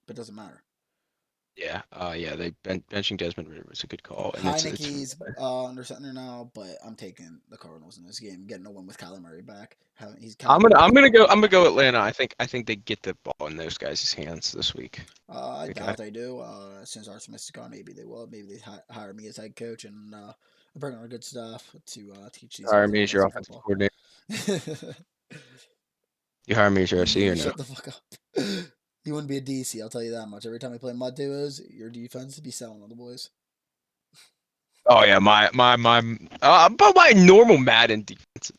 but it doesn't matter. yeah, they benching Desmond Ritter was a good call, and it's Heineke's under center now, but I'm taking the Cardinals in this game, getting a win with Kyler Murray back. He's I'm gonna go Atlanta. I think they get the ball in those guys' hands this week. I Okay. doubt they do. Since Art Smith's gone, maybe they will. Maybe they hire me as head coach and bring on good stuff to teach these. Hire guys me as your offensive football. coordinator. You hire me as your OC or no? Shut the fuck up. You wouldn't be a DC, I'll tell you that much. Every time we play mud duos, your defense would be selling on the boys. Oh yeah, but my normal Madden defense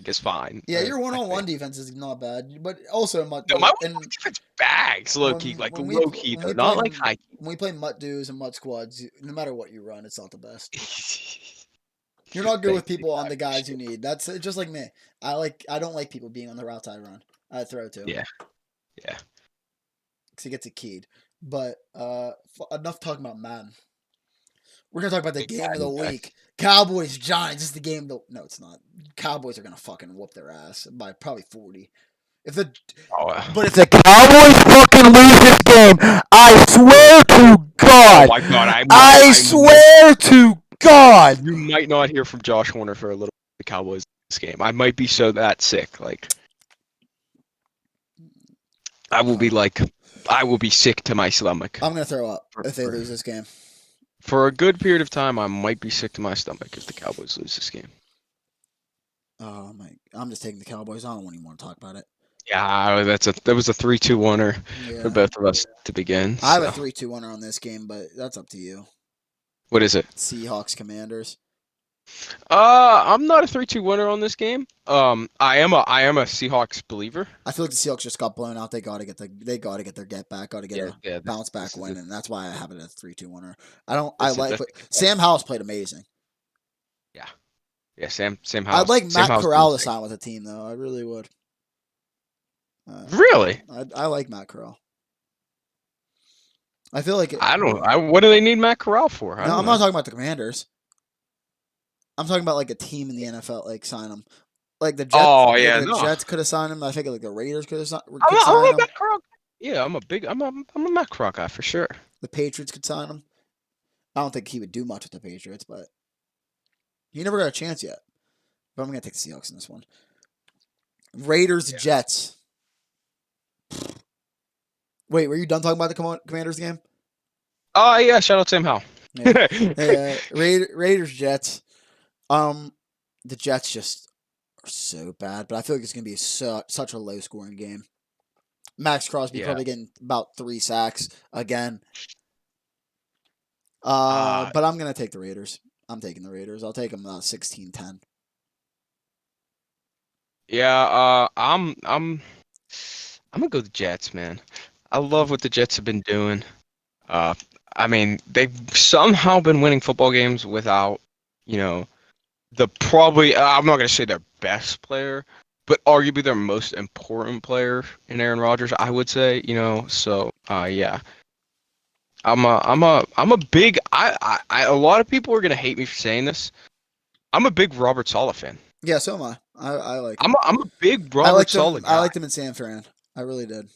is fine. Yeah, your one-on-one defense is not bad, but also in mud. No, my and defense bags low when- key, when we low pl- key when though, we not play- like high key. when we play mud duos and mud squads, no matter what you run, it's not the best. You're not good with people on the guys you need. That's just like me. I don't like people being on the routes I run. I throw to. Yeah. Because he gets it keyed. But enough talking about Madden. We're gonna talk about the Big game of the Madden guy. week. Cowboys Giants is the game. No, it's not. Cowboys are gonna fucking whoop their ass by probably 40. But if the Cowboys fucking lose this game, I swear to God. Oh my God! I swear to God. You might not hear from Josh Warner for a little bit. The Cowboys this game. I might be so that sick. I will be sick to my stomach. I'm gonna throw up if they lose this game. For a good period of time, I might be sick to my stomach if the Cowboys lose this game. Oh my! I'm just taking the Cowboys. I don't even want to talk about it. Yeah, that was a 3-2 winner Yeah. for both of us to begin. I have a so. 3-2 winner on this game, but that's up to you. What is it? Seahawks Commanders. I'm not a 3-2 winner on this game. I am a Seahawks believer. I feel like the Seahawks just got blown out. They got to get their get back. Got to get a bounce back win, and that's why I have it as a 3-2 winner. Sam Howell's played amazing. Yeah, Sam Howell. I'd like Matt Corral to sign with the team, though. I really would. Really? I like Matt Corral. I feel like what do they need Matt Corral for? I'm not talking about the Commanders. I'm talking about like a team in the NFL, sign him. Like the Jets. Oh yeah, the Jets could have signed him. I think the Raiders could have signed him. I'm a Matt Corral. Yeah, I'm a Matt Corral guy for sure. The Patriots could sign him. I don't think he would do much with the Patriots, but he never got a chance yet. But I'm gonna take the Seahawks in this one. Raiders Jets. Wait, were you done talking about the Commanders game? Oh yeah, shout out Sam Howell. Yeah. Raiders Jets. The Jets just are so bad, but I feel like it's gonna be such a low scoring game. Max Crosby probably getting about 3 sacks again. But I'm gonna take the Raiders. I'm taking the Raiders. I'll take them 16-10. Yeah, I'm gonna go the Jets, man. I love what the Jets have been doing. I mean, they've somehow been winning football games without, the probably I'm not gonna say their best player, but arguably their most important player in Aaron Rodgers, I would say. So yeah. I'm a big a lot of people are gonna hate me for saying this. I'm a big Robert Saleh fan. Yeah, so am I. I like him. I'm a big Robert Saleh guy. I liked him in San Fran. I really did.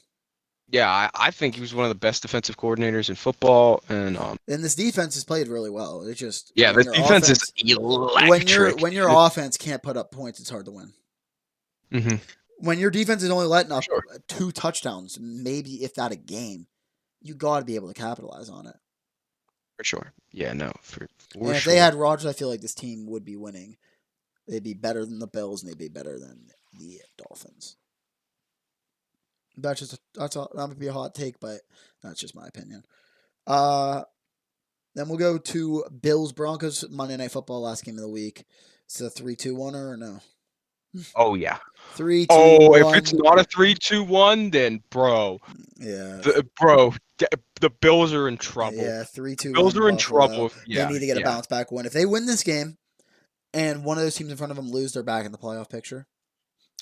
Yeah, I think he was one of the best defensive coordinators in football, and this defense has played really well. It's just this defense is electric. When your offense can't put up points, it's hard to win. Mm-hmm. When your defense is only letting up 2 touchdowns, maybe if that a game, you got to be able to capitalize on it. For sure. Yeah, no, for and if they had Rodgers, I feel like this team would be winning. They'd be better than the Bills, and they'd be better than the Dolphins. That would be a hot take, but that's just my opinion. Then we'll go to Bills Broncos Monday Night Football, last game of the week. It's a 3-2 winner or no? Oh yeah. 3-2. Oh, if it's not a 3-2-1, then bro. Yeah. The Bills are in trouble. Yeah, 3-2. Bills are in trouble. They need to get a bounce back win. If they win this game, and one of those teams in front of them lose, they're back in the playoff picture.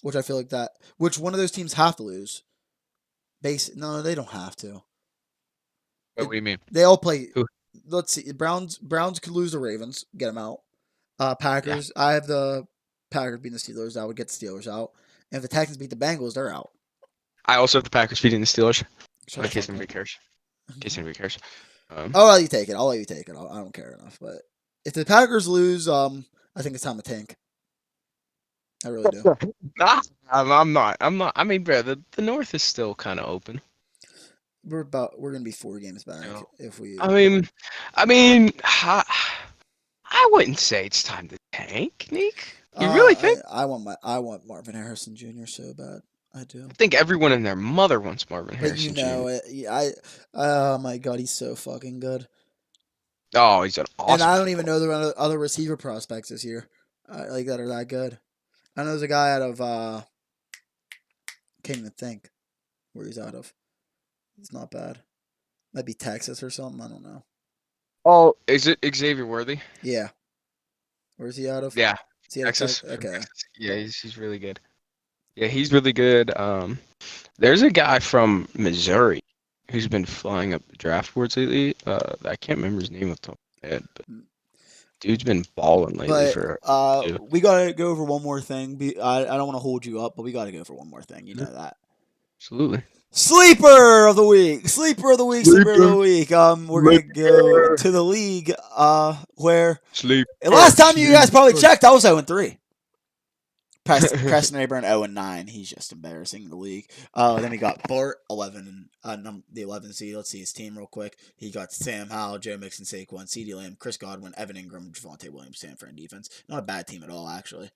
Which I feel like that. Which one of those teams have to lose? No, they don't have to. What do you mean? They all play. Who? Let's see. Browns could lose the Ravens, get them out. Packers. I have the Packers beating the Steelers. I would get the Steelers out. And if the Texans beat the Bengals, they're out. I also have the Packers beating the Steelers. Shut In the case fuck anybody up. cares. In case anybody cares. I'll let you take it. I don't care enough. But if the Packers lose, I think it's time to tank. I really do. Nah, I'm not. I mean, bro, the North is still kind of open. We're gonna be 4 games back No. if we. I mean, I wouldn't say it's time to tank, Nick. You really think? I want Marvin Harrison Jr. so bad. I do. I think everyone and their mother wants Marvin But Harrison you know Jr. it. Oh my god, he's so fucking good. Oh, he's an awesome. And I don't even know the other receiver prospects this year, like that are that good. I know there's a guy out of can't even think where he's out of. It's not bad. Might be Texas or something. I don't know. Oh, is it Xavier Worthy? Yeah. Where's he out of? Yeah, Is he out of Texas. Okay. Yeah, he's really good. Yeah, he's really good. There's a guy from Missouri who's been flying up the draft boards lately. I can't remember his name off the top of my head, but dude's been balling lately But we gotta go over one more thing. I don't want to hold you up, but we gotta go for one more thing. You know that. Absolutely. Sleeper of the week. Sleeper of the week. We're gonna go to the league. Where last time you guys probably checked, I was 0-3. Preston Rayburn 0-9. He's just embarrassing in the league. Then we got Bart 11 and the 11th seed. Let's see his team real quick. He got Sam Howell, Joe Mixon, Saquon, CeeDee Lamb, Chris Godwin, Evan Ingram, Javonte Williams, San Fran defense. Not a bad team at all, actually.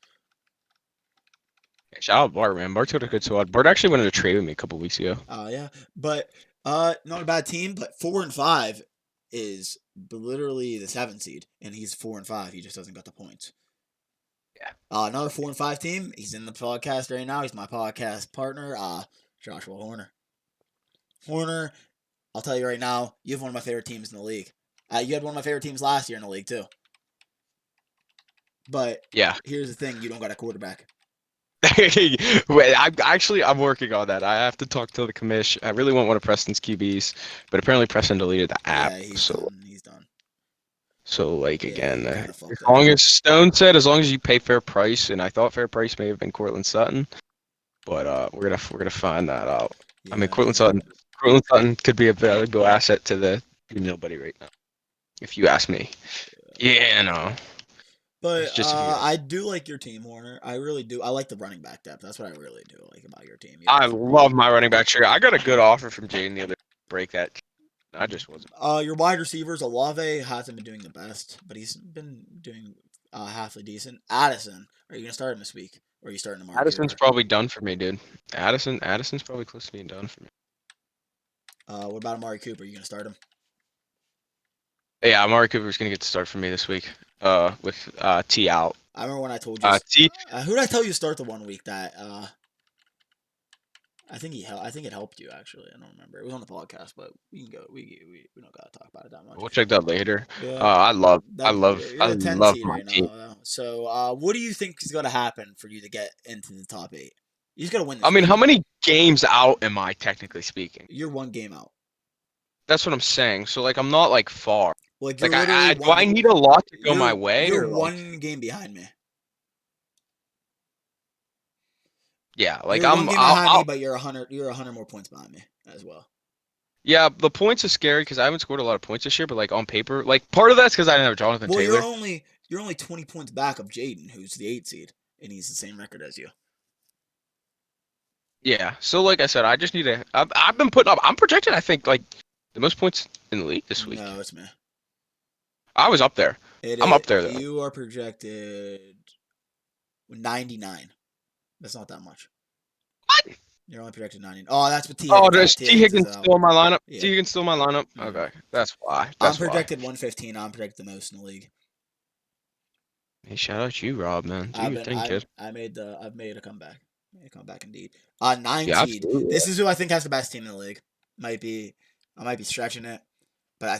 Shout out Bart, man. Bart's got a good squad. Bart actually wanted to trade with me a couple weeks ago. Yeah, but not a bad team. But 4-5 is literally the 7th seed, and he's 4-5. He just doesn't got the points. Yeah. Another 4-5 team. He's in the podcast right now. He's my podcast partner, Joshua Horner. Horner, I'll tell you right now, you have one of my favorite teams in the league. You had one of my favorite teams last year in the league too. But yeah, here's the thing: you don't got a quarterback. Wait, I'm working on that. I have to talk to the commish. I really want one of Preston's QBs, but apparently Preston deleted the app. Yeah, he's done. So like again, as long as Stone said, as long as you pay fair price, and I thought fair price may have been Cortland Sutton, but we're gonna find that out. Yeah, I mean, Cortland Sutton could be a valuable asset to the nobody right now, if you ask me. Yeah, no. But I do like your team, Horner. I really do. I like the running back depth. That's what I really do like about your team. I love my running back tree. I got a good offer from Jaden the other break that. I just wasn't. Your wide receivers, Olave hasn't been doing the best, but he's been doing halfly decent. Addison, are you gonna start him this week, or are you starting tomorrow? Addison's probably done for me, dude. Addison's probably close to being done for me. What about Amari Cooper? Are you gonna start him? Yeah, Amari Cooper's gonna get the start for me this week. With T out. I remember when I told you. Who did I tell you to start the 1 week that? I think it helped you actually. I don't remember. It was on the podcast, but we can go. We don't gotta talk about it that much. We'll check that later. Yeah. I love my team. So, what do you think is gonna happen for you to get into the top 8? You just gotta win. I mean, how many games out am I technically speaking? You're 1 game out. That's what I'm saying. So like, I'm not like far. Like do I need a lot to go my way? You're 1 game behind me. Yeah, like you're I'm 1 game behind me, but you're 100 more points behind me as well. Yeah, the points are scary because I haven't scored a lot of points this year, but like on paper, like part of that's because I didn't have Jonathan Taylor. You're only 20 points back of Jaden, who's the 8 seed, and he's the same record as you. Yeah, so like I said, I just need to. I've been putting up. I'm projected, I think, like the most points in the league this week. No, it's me. I was up there. I'm up there though. You are projected 99. That's not that much. What? You're only projected 90. Oh, that's what T. Oh, there's T. Higgins still in my lineup. Yeah. T. Higgins still in my lineup. Okay, that's why. I'm projected 115. I'm projected the most in the league. Hey, shout out you, Rob, man. Do your thing, kid. I've made a comeback. Made a comeback indeed. 9 seed. This is who I think has the best team in the league. I might be stretching it, but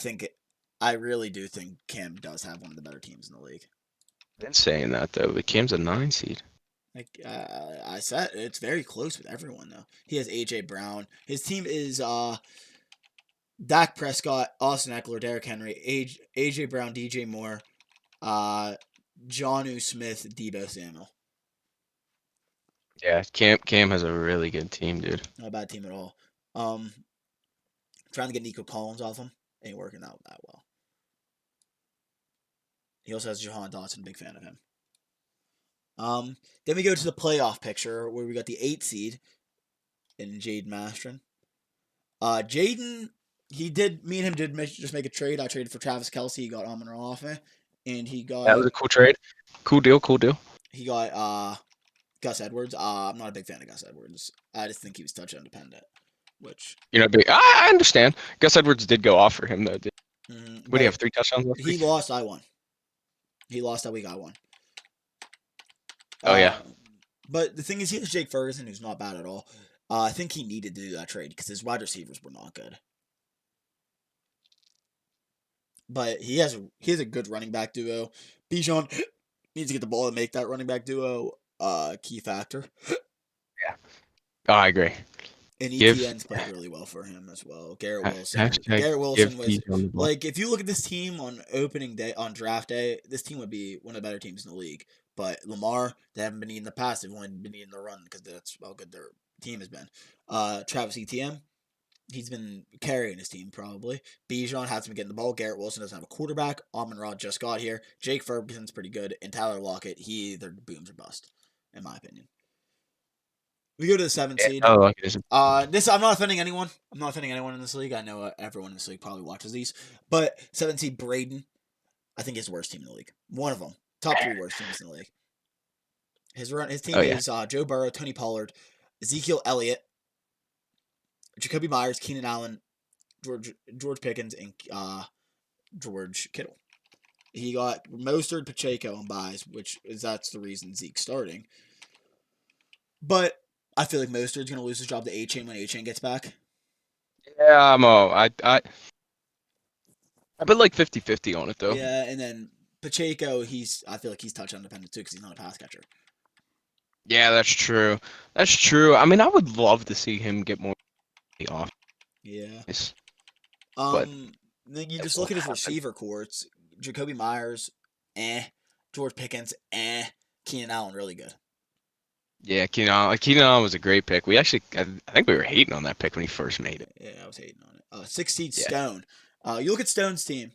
I really do think Cam does have one of the better teams in the league. been saying that though, but Cam's a 9 seed. Like I said, it's very close with everyone though. He has AJ Brown. His team is Dak Prescott, Austin Eckler, Derrick Henry, AJ Brown, DJ Moore, Jonnu Smith, Debo Samuel. Yeah, Cam has a really good team, dude. Not a bad team at all. Trying to get Nico Collins off him ain't working out that well. He also has Jahan Dotson, big fan of him. Then we go to the playoff picture where we got the 8 seed in Jaden Mastron. Jaden, me and him did just make a trade. I traded for Travis Kelce. He got Amon-Ra off me, and he got That was a cool trade. Cool deal. he got Gus Edwards. I'm not a big fan of Gus Edwards. I just think he was touchdown dependent. Which You're not big. I understand. Gus Edwards did go off for him though. What do you have? 3 touchdowns left? He lost. I won. He lost that week. I won. Oh, yeah. But the thing is, he has Jake Ferguson, who's not bad at all. I think he needed to do that trade because his wide receivers were not good. But he has a good running back duo. Bijan needs to get the ball and make that running back duo key factor. Oh, I agree. And ETN's played really well for him as well. Garrett Wilson. Garrett Wilson was like, if you look at this team on opening day, on draft day, this team would be one of the better teams in the league. But Lamar, they haven't been eating the pass. They've only been eating the run because that's how good their team has been. Travis Etienne, he's been carrying his team probably. Bijan hasn't been getting the ball. Garrett Wilson doesn't have a quarterback. Amon-Ra just got here. Jake Ferguson's pretty good. And Tyler Lockett, he either booms or bust, in my opinion. We go to the 7th seed. Oh, I'm not offending anyone. I'm not offending anyone in this league. I know everyone in this league probably watches these. But 7th seed Braden, I think is the worst team in the league. One of them. Top 3 worst teams in the league. His team is Joe Burrow, Tony Pollard, Ezekiel Elliott, Jacoby Myers, Keenan Allen, George Pickens, and George Kittle. He got Mostert, Pacheco on buys, that's the reason Zeke's starting. But I feel like Mostert's going to lose his job to A-Chain when A-Chain gets back. Yeah, I've been like 50-50 on it though. Yeah, and then Pacheco, I feel like he's touchdown dependent too because he's not a pass catcher. Yeah, that's true. I mean, I would love to see him get more off. Yeah. Yes. Then you just look at his receiver core. It's Jacoby Myers, George Pickens, Keenan Allen, really good. Yeah, Keenan Allen was a great pick. I think we were hating on that pick when he first made it. Yeah, I was hating on it. 6 seed Stone. You look at Stone's team,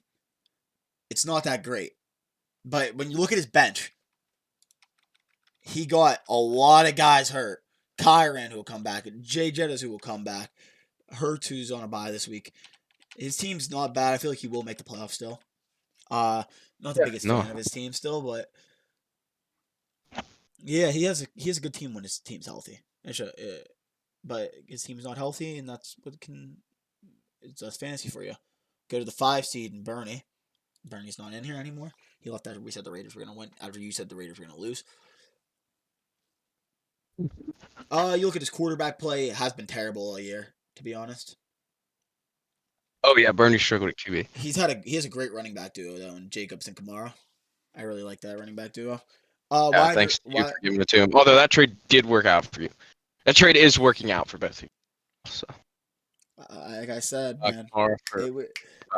it's not that great. But when you look at his bench, he got a lot of guys hurt. Kyron, who will come back. Jay Jettas, who will come back. Hurts, who's on a bye this week. His team's not bad. I feel like he will make the playoffs still. Not the biggest fan of his team still, but yeah, he has a good team when his team's healthy. But his team's not healthy, and that's that's fantasy for you. Go to the 5 seed and Bernie. Bernie's not in here anymore. He left after we said the Raiders were going to win. After you said the Raiders were going to lose. You look at his quarterback play. It has been terrible all year, to be honest. Oh yeah, Bernie struggled at QB. He has a great running back duo though, in Jacobs and Kamara. I really like that running back duo. Thanks to you for giving it to him. Although that trade did work out for you. That trade is working out for both of you. So. Like I said, man,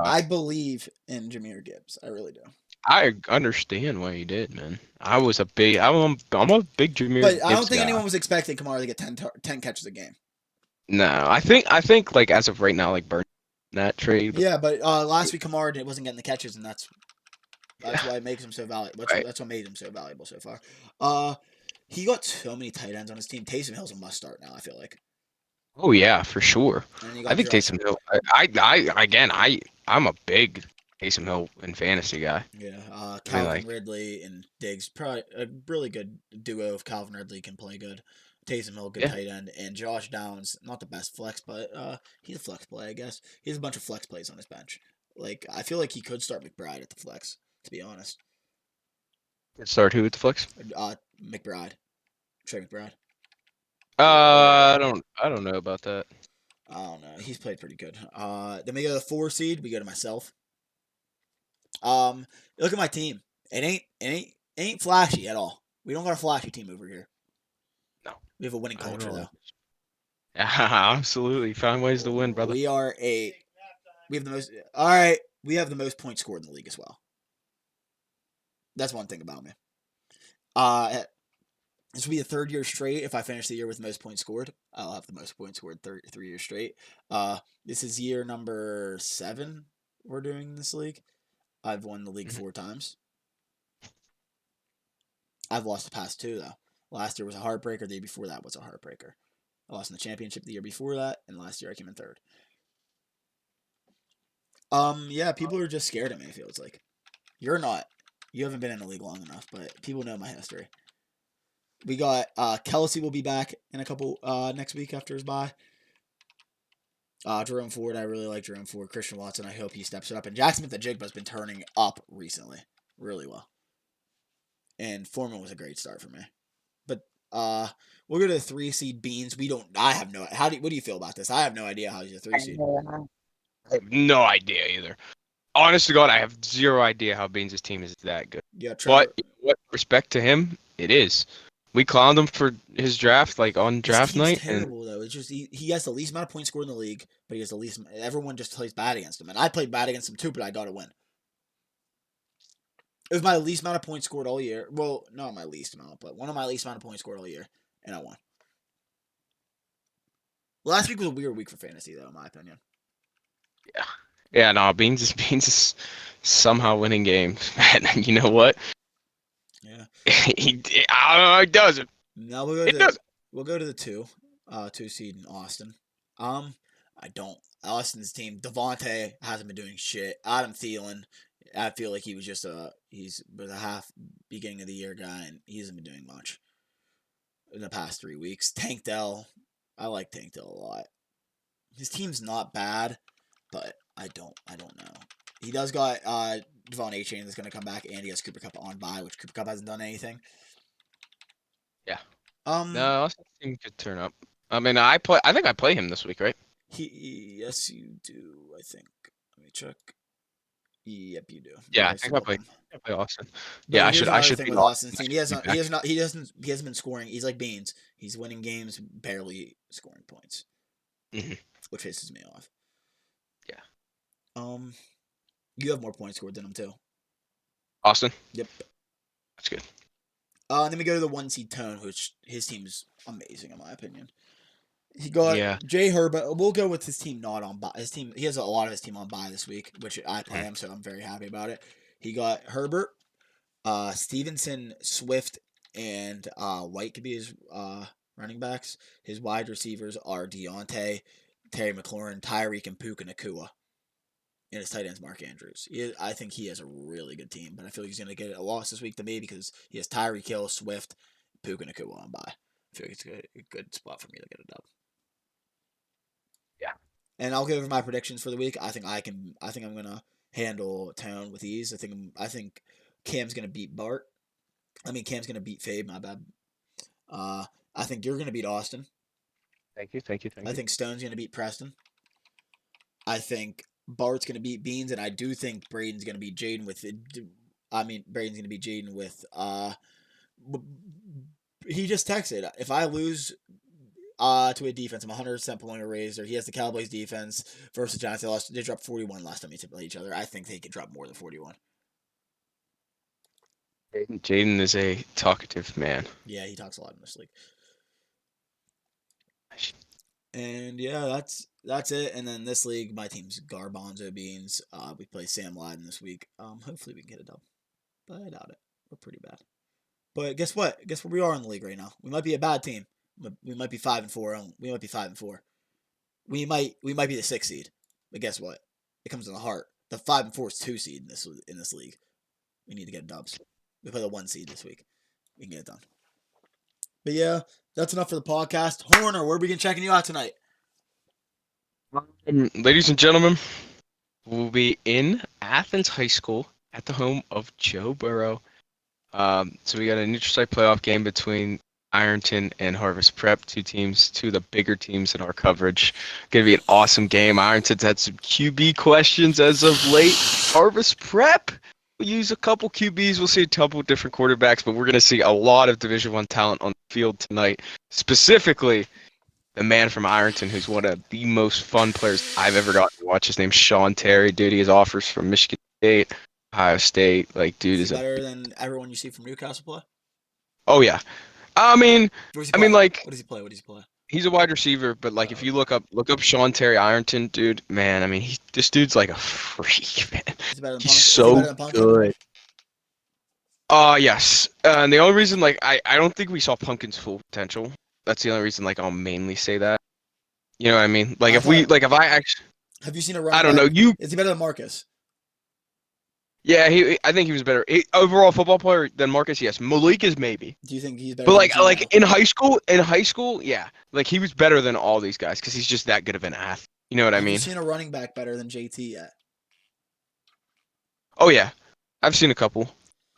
I believe in Jahmyr Gibbs. I really do. I understand why you did, man. I'm a big Jahmyr. But I don't think anyone was expecting Kamara to get 10 catches a game. No, I think like as of right now, like Bernie that trade. Yeah, but last week Kamara wasn't getting the catches, and that's why it makes him so valuable. That's what made him so valuable so far. He got so many tight ends on his team. Taysom Hill's a must start now, I feel like. Oh yeah, for sure. I think Taysom Hill. I'm a big Taysom Hill and fantasy guy. Yeah, Calvin Ridley and Diggs, probably a really good duo. If Calvin Ridley can play good, Taysom Hill, good tight end, and Josh Downs, not the best flex, but he's a flex play, I guess. He has a bunch of flex plays on his bench. Like I feel like he could start McBride at the flex, to be honest. Start who at the flex? McBride, Trey McBride. I don't know about that. I don't know. He's played pretty good. Then we go to the 4 seed. We go to myself. Look at my team. It ain't flashy at all. We don't got a flashy team over here. No. We have a winning I don't culture know. though. Absolutely. Find ways to win, brother. We have the most. All right, we have the most points scored in the league as well. That's one thing about me. This will be the third year straight. If I finish the year with the most points scored, I'll have the most points scored 3 years straight. This is year number 7 we're doing this league. I've won the league 4 times. I've lost the past 2 though. Last year was a heartbreaker. The year before that was a heartbreaker. I lost in the championship the year before that, and last year I came in 3rd. Yeah, people are just scared of me. It feels like you're not. You haven't been in the league long enough, but people know my history. We got Kelsey will be back in a couple next week after his bye. Jerome Ford, I really like Jerome Ford. Christian Watson, I hope he steps it up. And Jackson Smith-Njigba has been turning up recently, really well. And Foreman was a great start for me. But we'll go to the 3 seed Beans. I have no. What do you feel about this? I have no idea how he's a 3 seed. I have no idea either. Honest to God, I have zero idea how Beans' team is that good. Yeah, Trevor, But what respect to him, it is. We clowned him for his draft, like on draft night. Terrible though. It's just he has the least amount of points scored in the league, but he has the least. Everyone just plays bad against him, and I played bad against him too, but I got a win. It was my least amount of points scored all year. Well, not my least amount, but one of my least amount of points scored all year, and I won. Last week was a weird week for fantasy, though, in my opinion. Yeah. Yeah, no, Beans is somehow winning games. Man, you know what? Yeah. I don't know, he doesn't. Now we'll go to the 2 seed in Austin. Austin's team, Devontae hasn't been doing shit. Adam Thielen, I feel like he was just a half beginning of the year guy, and he hasn't been doing much in the past 3 weeks. Tank Dell, I like Tank Dell a lot. His team's not bad, but I don't know. He does got Devon A-Chain that's going to come back, and he has Cooper Kupp on bye, which Cooper Kupp hasn't done anything. Yeah. No, Austin's team could turn up. I mean, I think I play him this week, right? Yes, you do. I think. Let me check. Yep, you do. Yeah, I think I play Austin. But yeah, I should be with Austin's team. He hasn't been scoring. He's like Beans. He's winning games, barely scoring points, which pisses me off. Yeah. You have more points scored than him too. Austin. Yep. That's good. Then we go to the 1 seed Tone, which his team's amazing in my opinion. He got Jay Herbert. We'll go with his team not on bye. His team, he has a lot of his team on bye this week, which I play him, so I'm very happy about it. He got Herbert, Stevenson, Swift, and White could be his running backs. His wide receivers are Deontay, Terry McLaurin, Tyreek, and Puka Nacua. And his tight end's Mark Andrews. I think he has a really good team, but I feel like he's going to get a loss this week to me because he has Tyreek Hill, Swift, Puka Nacua on bye. I feel like it's a good spot for me to get a dub. Yeah. And I'll go over my predictions for the week. I think I'm gonna handle Town with ease. I think Cam's gonna beat Bart. Cam's gonna beat Fabe. My bad. I think you're gonna beat Austin. Thank you. I think Stone's gonna beat Preston. I think Bart's gonna beat Beans, and I do think Braden's gonna beat Jaden with. Braden's gonna beat Jaden with. He just texted. If I lose to a defense, I'm 100% pulling a razor. He has the Cowboys defense versus Giants. They dropped 41 last time they played each other. I think they could drop more than 41. Jaden is a talkative man. Yeah, he talks a lot in this league. And yeah, that's it. And then this league, my team's Garbanzo Beans. We play Sam Laden this week. Hopefully we can get a dub, but I doubt it. We're pretty bad. But guess what? Guess where we are in the league right now? We might be a bad team. We might be 5-4. We might be 5-4. We might be the 6th seed. But guess what? It comes in the heart. The 5-4 is 2 seed in this league. We need to get dubs. We play the 1 seed this week. We can get it done. But yeah, that's enough for the podcast. Horner, where are we going to checking you out tonight? Ladies and gentlemen, we'll be in Athens High School at the home of Joe Burrow. So we got a neutral site playoff game between Ironton and Harvest Prep, two of the bigger teams in our coverage. Gonna be an awesome game. Ironton's had some QB questions as of late. Harvest Prep, use a couple QBs. We'll see a couple different quarterbacks, but we're going to see a lot of Division One talent on the field tonight. Specifically, the man from Ironton, who's one of the most fun players I've ever gotten to watch. His name's Sean Terry. Dude, he has offers from Michigan State, Ohio State. Like, dude Is is he a. better than everyone you see from Newcastle play? Oh yeah. I mean, What does he I play? mean, like, What does he play? What does he play? he's a wide receiver, but like, if you look up Sean Terry Ironton, dude, man, I mean, this dude's like a freak, man. Is he better than He's Punk? Is he so better than Pumpkin? good. Yes. And the only reason, like, I don't think we saw Pumpkin's full potential. That's the only reason, like, I'll mainly say that. You know what I mean? Like, if I actually, Have you seen a running I don't know, back? Is he better than Marcus? yeah, I think he was better. Overall football player than Marcus, yes. Malik is maybe. Do you think he's better? But than like Gino? in high school, yeah. Like, he was better than all these guys because he's just that good of an athlete. You know what I Have mean? you seen a running back better than JT yet? Oh, yeah. I've seen a couple.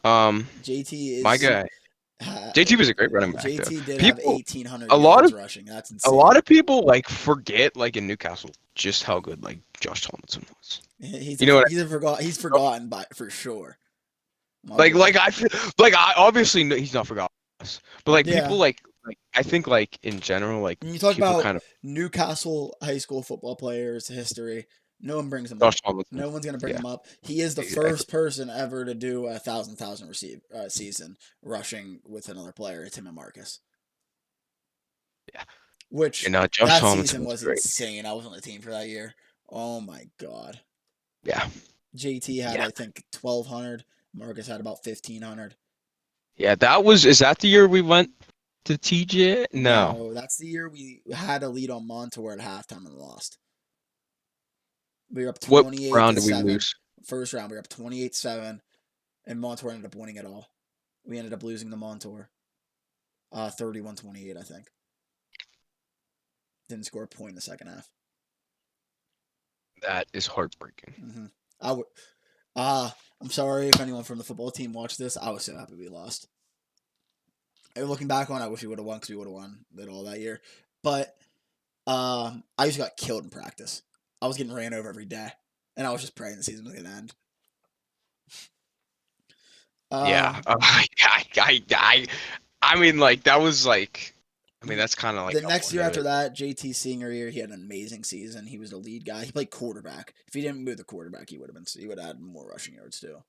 JT is My guy. JT was a great running back, though. JT did People- have 1,800 a lot yards of- rushing. That's A insane. lot of people, like, forget, like, in Newcastle, just how good, like, Josh Tomlinson was. He's you know what he's forgotten by for sure. My Like, boy. I obviously know he's not forgotten us, but like Yeah. people like I think like in general like When you talk people about kind of Newcastle high school football players' history, no one brings him up. Josh Tomlinson. No one's gonna bring Yeah. him up. He is the Exactly. first person ever to do a 1,000 season rushing with another player. It's him and Marcus. Yeah. Which And Josh that Tomlinson season was was great. insane. I was on the team for that year. Oh my god. Yeah, JT had Yeah. I think 1,200. Marcus had about 1,500. yeah. Is that the year we went to TJ? No. That's the year we had a lead on Montour at halftime and lost. We were up What 28 round to did we 7. lose? First round, we were up 28-7, and Montour ended up winning it all. We ended up losing the Montour. 31-28, I think. Didn't score a point in the second half. That is heartbreaking. Mm-hmm. I'm sorry if anyone from the football team watched this. I was so happy we lost. And looking back on it, I wish we would have won because we would have won it all that year. But I just got killed in practice. I was getting ran over every day, and I was just praying the season was going to end. Yeah. I mean, like that was like. I mean, that's kind of like the next year after that, JT's senior year, he had an amazing season. He was the lead guy. He played quarterback. If he didn't move the quarterback, he would have had more rushing yards too.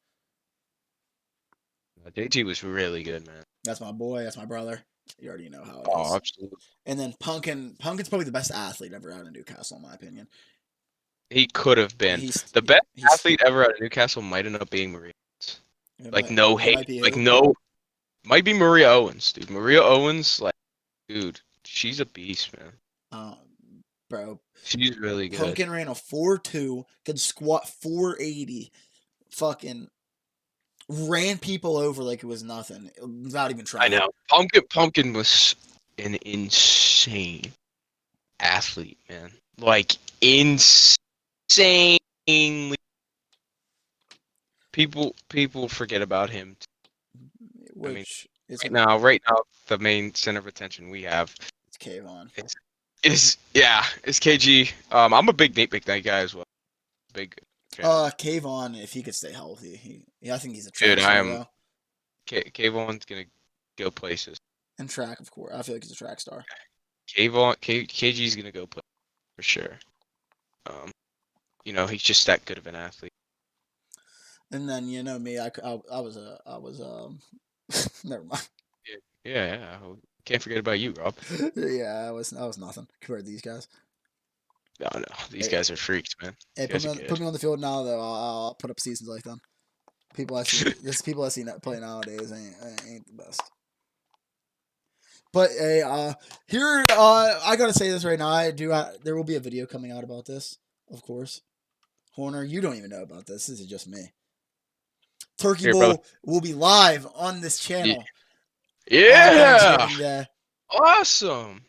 JT was really good, man. That's my boy. That's my brother. You already know how it is. Oh, absolutely. And then Pumpkin's probably the best athlete ever out of Newcastle, in my opinion. He could have been the best athlete ever out of Newcastle. Might end up being Maria. Like no hate, like no, might be Maria Owens, dude. Maria Owens, like, dude, she's a beast, man. Bro, she's really good. Pumpkin ran a 4.2, could squat 480, fucking ran people over like it was nothing without even trying. I know. Pumpkin was an insane athlete, man. Like insanely. People forget about him. Which right now, the main center of attention we have it's Kayvon. It's KG. I'm a big Nate McKnight guy as well. Big. Kayvon, if he could stay healthy, I think he's a track dude. star. Kayvon's gonna go places. And track, of course. I feel like he's a track star. KG's gonna go play for sure. He's just that good of an athlete. And then me, I was never mind. Yeah. Can't forget about you, Rob. Yeah, I was nothing compared to these guys. No, these guys are freaks, man. Hey, put me on the field now, though. I'll put up seasons like them. People I see play nowadays ain't the best. But hey, here I gotta say this right now. There will be a video coming out about this, of course. Horner, you don't even know about this. This is just me. Turkey Bowl will be live on this channel. Yeah. Awesome.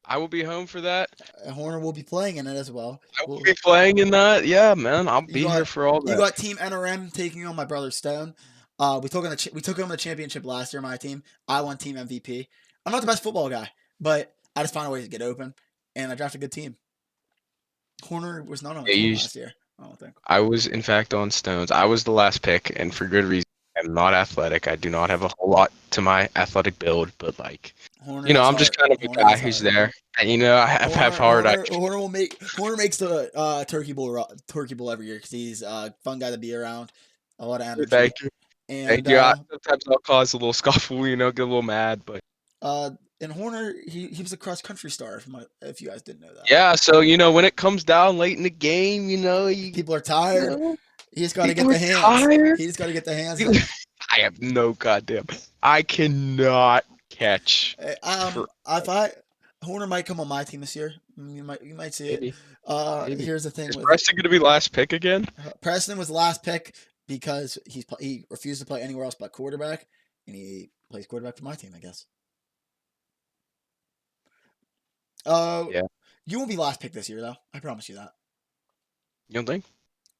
I will be home for that. Horner will be playing in it as well. I will be playing in that. Yeah, man. I'll be here for all that. You got Team NRM taking on my brother Stone. We took him the championship last year, my team. I won team MVP. I'm not the best football guy, but I just found a way to get open, and I drafted a good team. Horner was not on the team last year. I don't think. I was, in fact, on Stones. I was the last pick, and for good reason. I'm not athletic. I do not have a whole lot to my athletic build, but like, Horner you know, has I'm just heart. kind of a Horner guy has who's heart. there. And, you know, I have heart. Horner makes the Turkey Bowl every year because he's a fun guy to be around. A lot of energy. Thank you. And Thank you. Sometimes I'll cause a little scuffle, you know, get a little mad, but and Horner he was a cross country star. If you guys didn't know that. yeah. So you know, when it comes down late in the game, you know, People are tired. You know, He just got to get people the are hands. tired. He just got to get the hands. I have no goddamn. I cannot catch. Horner might come on my team this year. You might see it. Maybe. Here's the thing: Is Preston going to be last pick again? Preston was the last pick because he refused to play anywhere else but quarterback, and he plays quarterback for my team, I guess. Yeah. You won't be last pick this year, though. I promise you that. You don't think?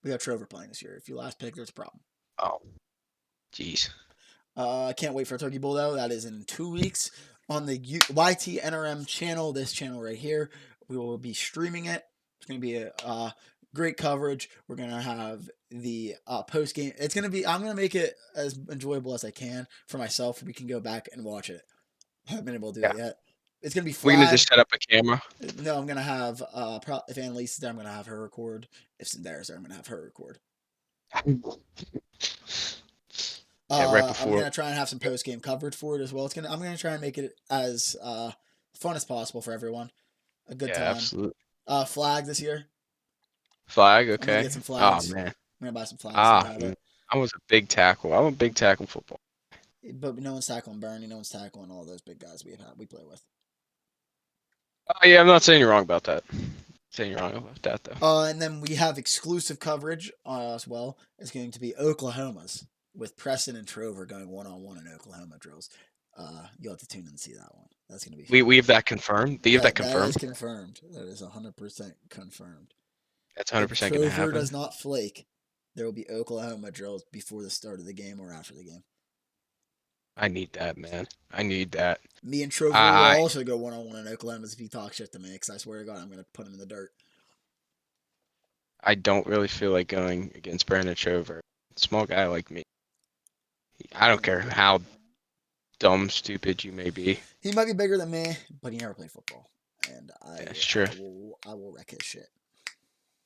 We got Trover playing this year. If you last pick, there's a problem. Oh, jeez. I can't wait for Turkey Bowl, though. That is in 2 weeks on the YT NRM channel, this channel right here. We will be streaming it. It's going to be a great coverage. We're going to have the post game. I'm going to make it as enjoyable as I can for myself. We can go back and watch it. I haven't been able to do that yet. It's going to be flag. We're going to just set up a camera. No, I'm going to have, if Annalise is there, I'm going to have her record. If Cinder's there, I'm going to have her record. Yeah, right before. I'm gonna try and have some post game coverage for it as well. I'm gonna try and make it as fun as possible for everyone. A good time. Absolutely. Flag this year. Flag, I'm gonna okay. get some flags. Oh man. I'm gonna buy some flags. I was a big tackle. I'm a big tackle football. But no one's tackling Bernie. No one's tackling all those big guys we play with. Oh yeah, I'm not saying you're wrong about that. Saying you're wrong about that though. And then we have exclusive coverage as well. It's going to be Oklahoma's with Preston and Trover going 1-on-1 in Oklahoma drills. You'll have to tune in and see that one. That's going to be fun. We have that confirmed. Do you have that confirmed? That is confirmed. That is 100% confirmed. That's 100% going to happen. Trover does not flake. There will be Oklahoma drills before the start of the game or after the game. I need that, man. I need that. Me and Trover will also go 1-on-1 in Oklahoma if he talks shit to me, because I swear to God, I'm going to put him in the dirt. I don't really feel like going against Brandon Trover. Small guy like me. I don't care how dumb, stupid you may be. He might be bigger than me, but he never played football. And That's true. I will wreck his shit.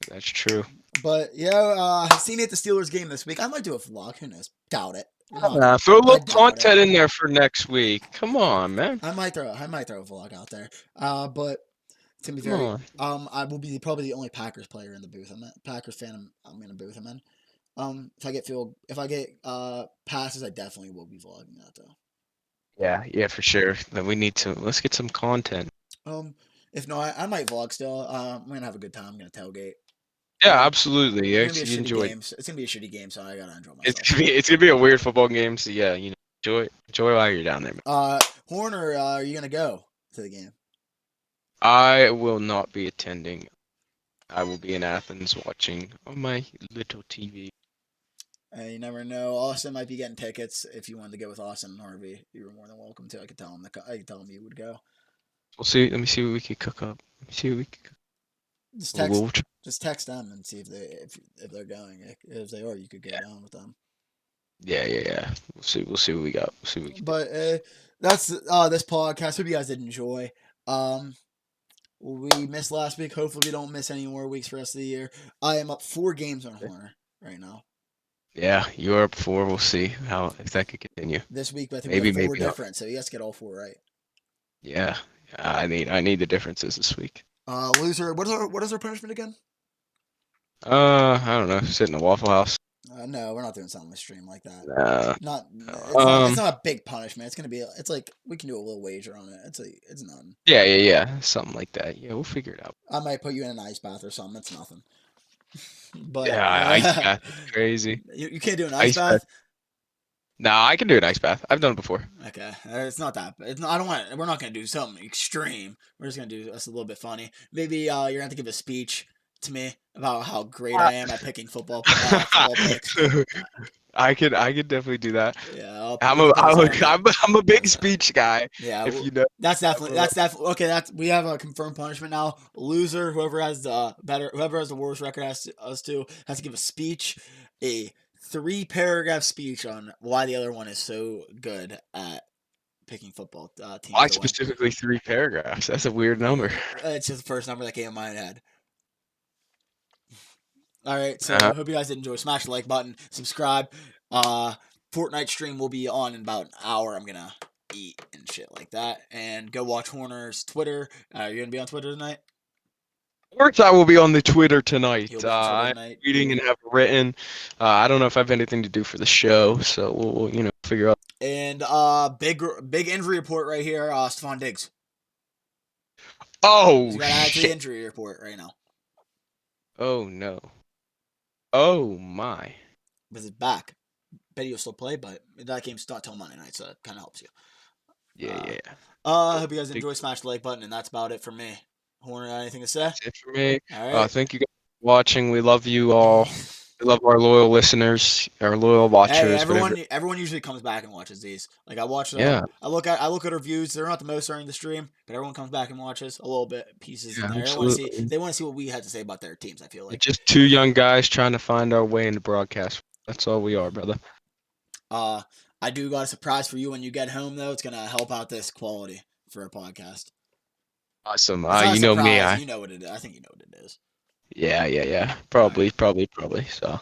That's true. But, yeah, seen me at the Steelers game this week. I might do a vlog. Who knows? Doubt it. Throw a little content in there for next week. Come on, man. I might throw a vlog out there. But it's gonna be very. I will be probably the only Packers player in the booth. I'm a Packers fan. I'm in a booth. I'm in. If I get passes, I definitely will be vlogging that though. Yeah, for sure. Then let's get some content. If not, I might vlog still. I'm gonna have a good time. I'm gonna tailgate. Yeah, absolutely. It's gonna be a shitty game, so I gotta enjoy myself. It's gonna be a weird football game, so yeah, enjoy while you're down there. Horner, are you gonna go to the game? I will not be attending. I will be in Athens watching on my little TV. You never know. Austin might be getting tickets. If you wanted to go with Austin and Harvey, you were more than welcome to. I could tell him you would go. We'll see. Let me see what we can cook up. Just text them and see if they're going. If they are, you could go down with them. Yeah. We'll see what we got. But that's this podcast. Hope you guys did enjoy. We missed last week. Hopefully, we don't miss any more weeks for the rest of the year. I am up 4 games on Horner right now. Yeah, you are up 4. We'll see if that could continue. This week, I think we have 4 different, so he has to get all 4 right. Yeah, I need the differences this week. Loser. What is our punishment again? I don't know. Sit in a Waffle House. No, we're not doing something on the stream like that. It's not a big punishment. It's gonna be. It's like we can do a little wager on it. It's nothing. Yeah. Something like that. Yeah, we'll figure it out. I might put you in an ice bath or something. It's nothing. But yeah, ice bath is crazy. You can't do an ice bath. No, I can do an ice bath. I've done it before. Okay, it's not that. I don't want. We're not gonna do something extreme. We're just gonna do this a little bit funny. Maybe you're gonna have to give a speech to me about how great I am at picking football picks. I could definitely do that. Yeah, I'm we a can put this I'm, on. I'm a big speech guy. Yeah, If you know. that's definitely okay. We have a confirmed punishment now. Loser, whoever has the worst record has to give a speech, a 3-paragraph speech on why the other one is so good at picking football teams Why to win. specifically 3 paragraphs? That's a weird number. It's just the first number that came in my head. All right, so Uh, hope you guys did enjoy. Smash the like button, subscribe. Fortnite stream will be on in about an hour. I'm gonna eat and shit like that, and go watch Horner's Twitter. You're gonna be on Twitter tonight. Of course, I will be on the Twitter tonight. You'll be on Twitter I'm tonight. reading and have it written. I don't know if I have anything to do for the show, so we'll figure out. And big injury report right here. Stephon Diggs. Oh He's got to add to the shit! injury report right now. Oh no! Oh my! With his back. Bet he'll still play, but that game's not till Monday night, so it kind of helps you. Yeah. I hope you guys enjoy. Smash the like button, and that's about it for me. Horner, anything to say? That's it for me. All right. Thank you guys for watching. We love you all. We love our loyal listeners, our loyal watchers. Hey, whatever. everyone usually comes back and watches these. Like I watch them. Yeah. I look at reviews. They're not the most during the stream, but everyone comes back and watches a little bit pieces in Yeah, there. absolutely. They want to see what we had to say about their teams. I feel We're like. just two young guys trying to find our way into broadcast. That's all we are, brother. I do got a surprise for you when you get home, though. It's gonna help out this quality for a podcast. Awesome. It's not a You know me. surprise. You know what it is. I think you know what it is. Yeah. Probably. So.